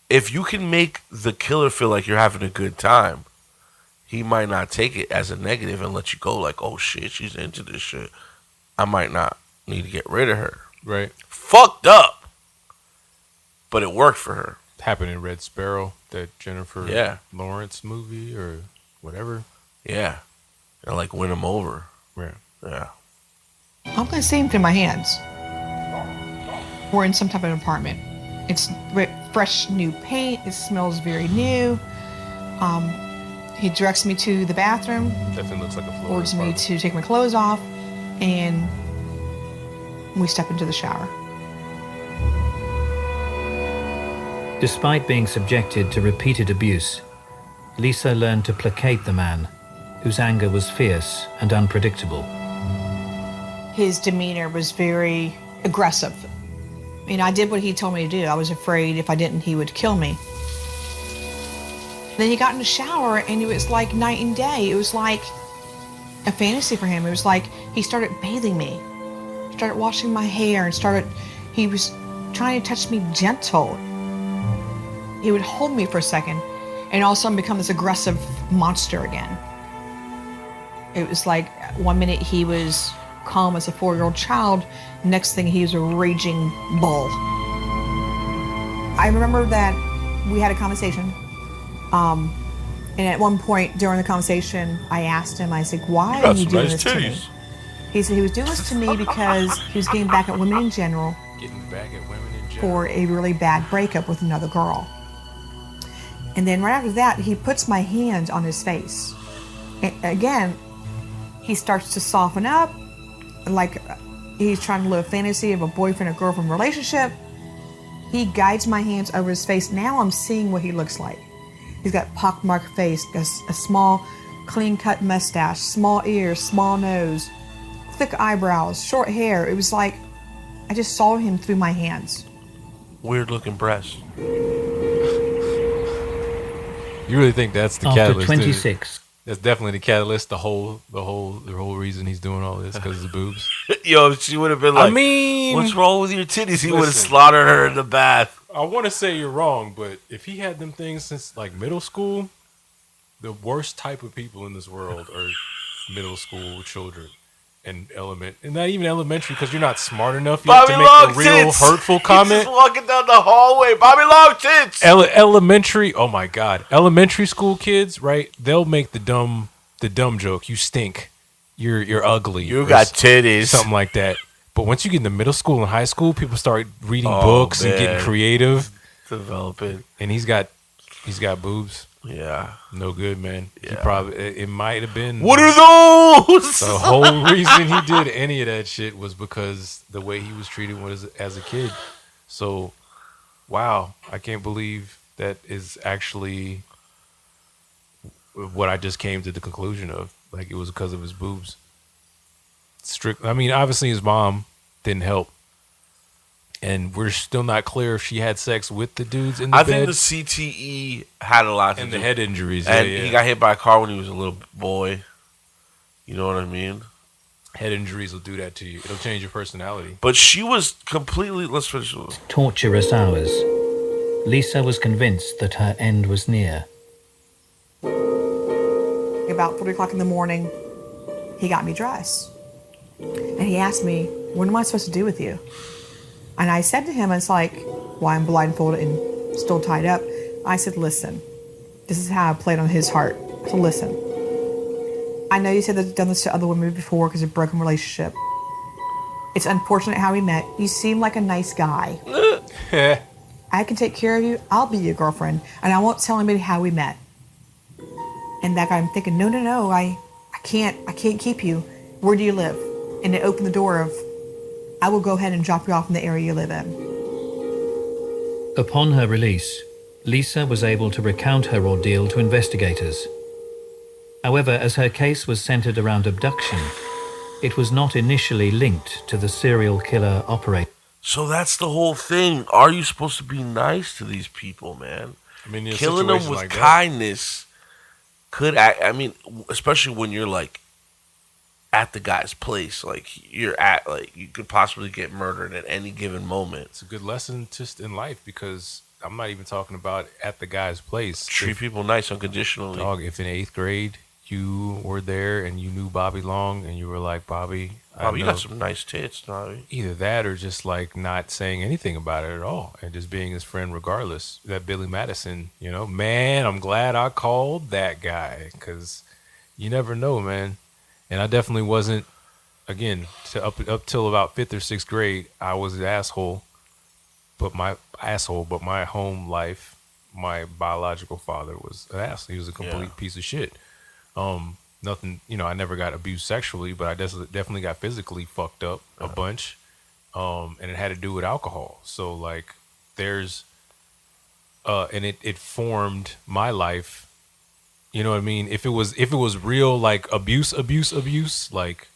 if you can make the killer feel like you're having a good time, he might not take it as a negative and let you go like, oh shit, she's into this shit. I might not need to get rid of her. Right. Fucked up. But it worked for her. Happened in Red Sparrow, that Jennifer Yeah. Lawrence movie or whatever. Yeah. And like win him over. Yeah. Yeah. I'm going to see him through my hands. We're in some type of apartment. It's fresh new paint. It smells very new. He directs me to the bathroom. Definitely looks like a Florida Orders me apartment. to take my clothes off, and we step into the shower. Despite being subjected to repeated abuse, Lisa learned to placate the man, whose anger was fierce and unpredictable. His demeanor was very aggressive. I mean, I did what he told me to do. I was afraid if I didn't, he would kill me. Then he got in the shower, and it was like night and day. It was like a fantasy for him. It was like he started bathing me, started washing my hair, and he was trying to touch me gentle. He would hold me for a second, and all of a sudden become this aggressive monster again. It was like 1 minute he was calm as a 4-year-old child, next thing he was a raging bull. I remember that we had a conversation, and at one point during the conversation, I asked him, I said, why are you doing this to me? He said he was doing this to me because he was getting back at women in general for a really bad breakup with another girl. And then right after that, he puts my hand on his face. And again, he starts to soften up, like he's trying to live a fantasy of a boyfriend or girlfriend relationship. He guides my hands over his face. Now I'm seeing what he looks like. He's got pockmarked face, a small, clean-cut mustache, small ears, small nose, thick eyebrows, short hair. It was like I just saw him through my hands. Weird-looking breasts. You really think that's the After catalyst? 26. That's definitely the catalyst. The whole reason he's doing all this because of the boobs. Yo, if she would have been like, I mean, what's wrong with your titties? He would have listen. slaughtered her in the bath. I want to say you're wrong, but if he had them things since like middle school, the worst type of people in this world are middle school children and not even elementary, because you're not smart enough yet to make a real hurtful comment. He's just walking down the hallway. Bobby Long tits. Elementary. Oh my God. Elementary school kids, right? They'll make the dumb joke. You stink. You're ugly. You got titties. Something like that. But once you get into middle school and high school, people start reading books and getting creative. Developing. And he's got boobs. Yeah. No good, man. Yeah. It might have been. What are those? The whole reason he did any of that shit was because the way he was treated as a kid. So, wow. I can't believe that is actually what I just came to the conclusion of. Like, it was because of his boobs. I mean, obviously his mom didn't help. And we're still not clear if she had sex with the dudes in the bed. I think the CTE had a lot to do. And the head injuries. And he got hit by a car when he was a little boy. You know what I mean? Head injuries will do that to you. It'll change your personality. But she was completely... Let's finish with this. Torturous hours. Lisa was convinced that her end was near. About 3 o'clock in the morning, he got me dressed. And he asked me, what am I supposed to do with you? And I said to him, it's like, why I'm blindfolded and still tied up. I said, listen, this is how I played on his heart. So listen, I know you said that you've done this to other women before because of a broken relationship. It's unfortunate how we met. You seem like a nice guy. I can take care of you. I'll be your girlfriend. And I won't tell anybody how we met. And that guy, I'm thinking, no, I can't keep you. Where do you live? And it opened the door of, I will go ahead and drop you off in the area you live in. Upon her release, Lisa was able to recount her ordeal to investigators. However, as her case was centered around abduction, it was not initially linked to the serial killer operator. So that's the whole thing. Are you supposed to be nice to these people, man? I mean, killing them with like kindness could act. I mean, especially when you're like at the guy's place, like you're at, like you could possibly get murdered at any given moment. It's a good lesson just in life, because I'm not even talking about at the guy's place. Treat people nice unconditionally. Dog, if in 8th grade you were there and you knew Bobby Long and you were like, Bobby, you got some nice tits, Bobby. Either that or just like not saying anything about it at all and just being his friend regardless. That Billy Madison, man, I'm glad I called that guy, because you never know, man. And I definitely wasn't, again, up till about 5th or 6th grade, I was an asshole. But my home life, my biological father was an asshole. He was a complete piece of shit. Nothing, I never got abused sexually, but I definitely got physically fucked up a bunch. And it had to do with alcohol. So like there's, and it formed my life. You know what I mean? If it was real, like abuse, like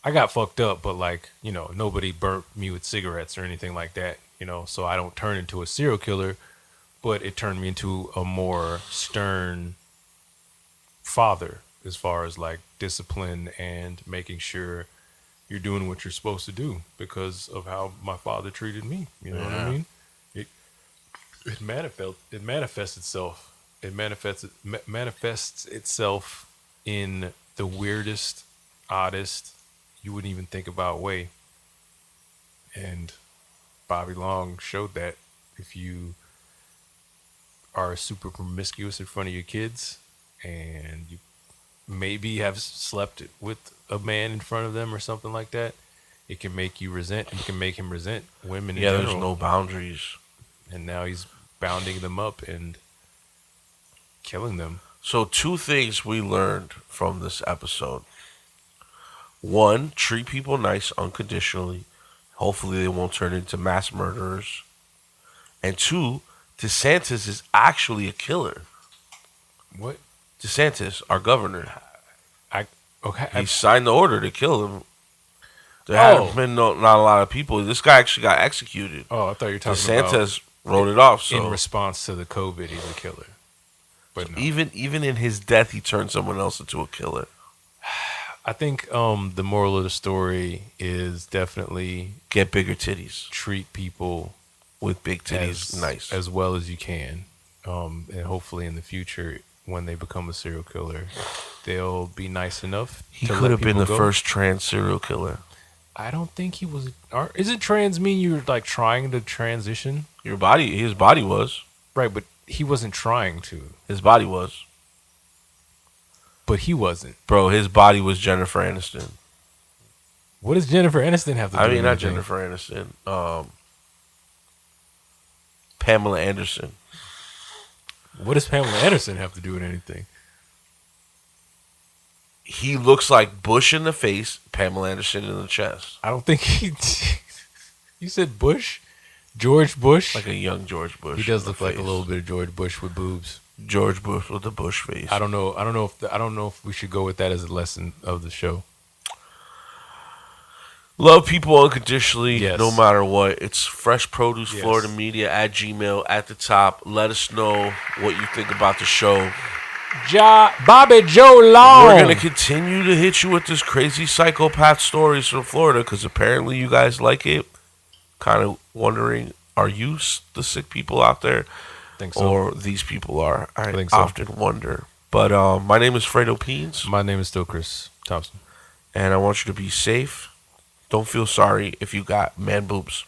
I got fucked up, but like, nobody burnt me with cigarettes or anything like that, so I don't turn into a serial killer, but it turned me into a more stern father as far as like discipline and making sure you're doing what you're supposed to do because of how my father treated me. You know what I mean? It manifests itself. It manifests itself in the weirdest, oddest, you wouldn't even think about way. And Bobby Long showed that if you are super promiscuous in front of your kids and you maybe have slept with a man in front of them or something like that, it can make you resent, and it can make him resent women in general. There's no boundaries. And now he's bounding them up and killing them. So 2 things we learned from this episode. 1, treat people nice unconditionally. Hopefully they won't turn into mass murderers. And 2, DeSantis is actually a killer. What? DeSantis, our governor. Okay. He signed the order to kill him. There had been not a lot of people. This guy actually got executed. Oh, I thought you were talking DeSantis about wrote it off. So in response to the COVID, he's a killer. But no. Even in his death, he turned someone else into a killer. I think the moral of the story is definitely get bigger titties. Treat people with big titties nice as well as you can, and hopefully in the future when they become a serial killer, they'll be nice enough. He to could let have been people the go. first trans serial killer. I don't think he was. Isn't trans mean you're like trying to transition? His body was. Right, but he wasn't trying to. His body was. But he wasn't. Bro, his body was Jennifer Aniston. What does Jennifer Aniston have to do with not anything? Jennifer Aniston. Pamela Anderson. What does Pamela Anderson have to do with anything? He looks like Bush in the face, Pamela Anderson in the chest. I don't think he. You said Bush? George Bush? Like a young George Bush. He does look like a little bit of George Bush with boobs. George Bush with the Bush face. I don't know if we should go with that as a lesson of the show. Love people unconditionally, Yes. no matter what. It's Fresh Produce Yes. Florida Media at Gmail at the top. Let us know what you think about the show. Bobby Joe Long. We're going to continue to hit you with this crazy psychopath stories from Florida because apparently you guys like it. Kind of wondering, are you the sick people out there? Think so. Or these people are? I think so. often wonder. But my name is Fredo Peens. My name is still Chris Thompson. And I want you to be safe. Don't feel sorry if you got man boobs.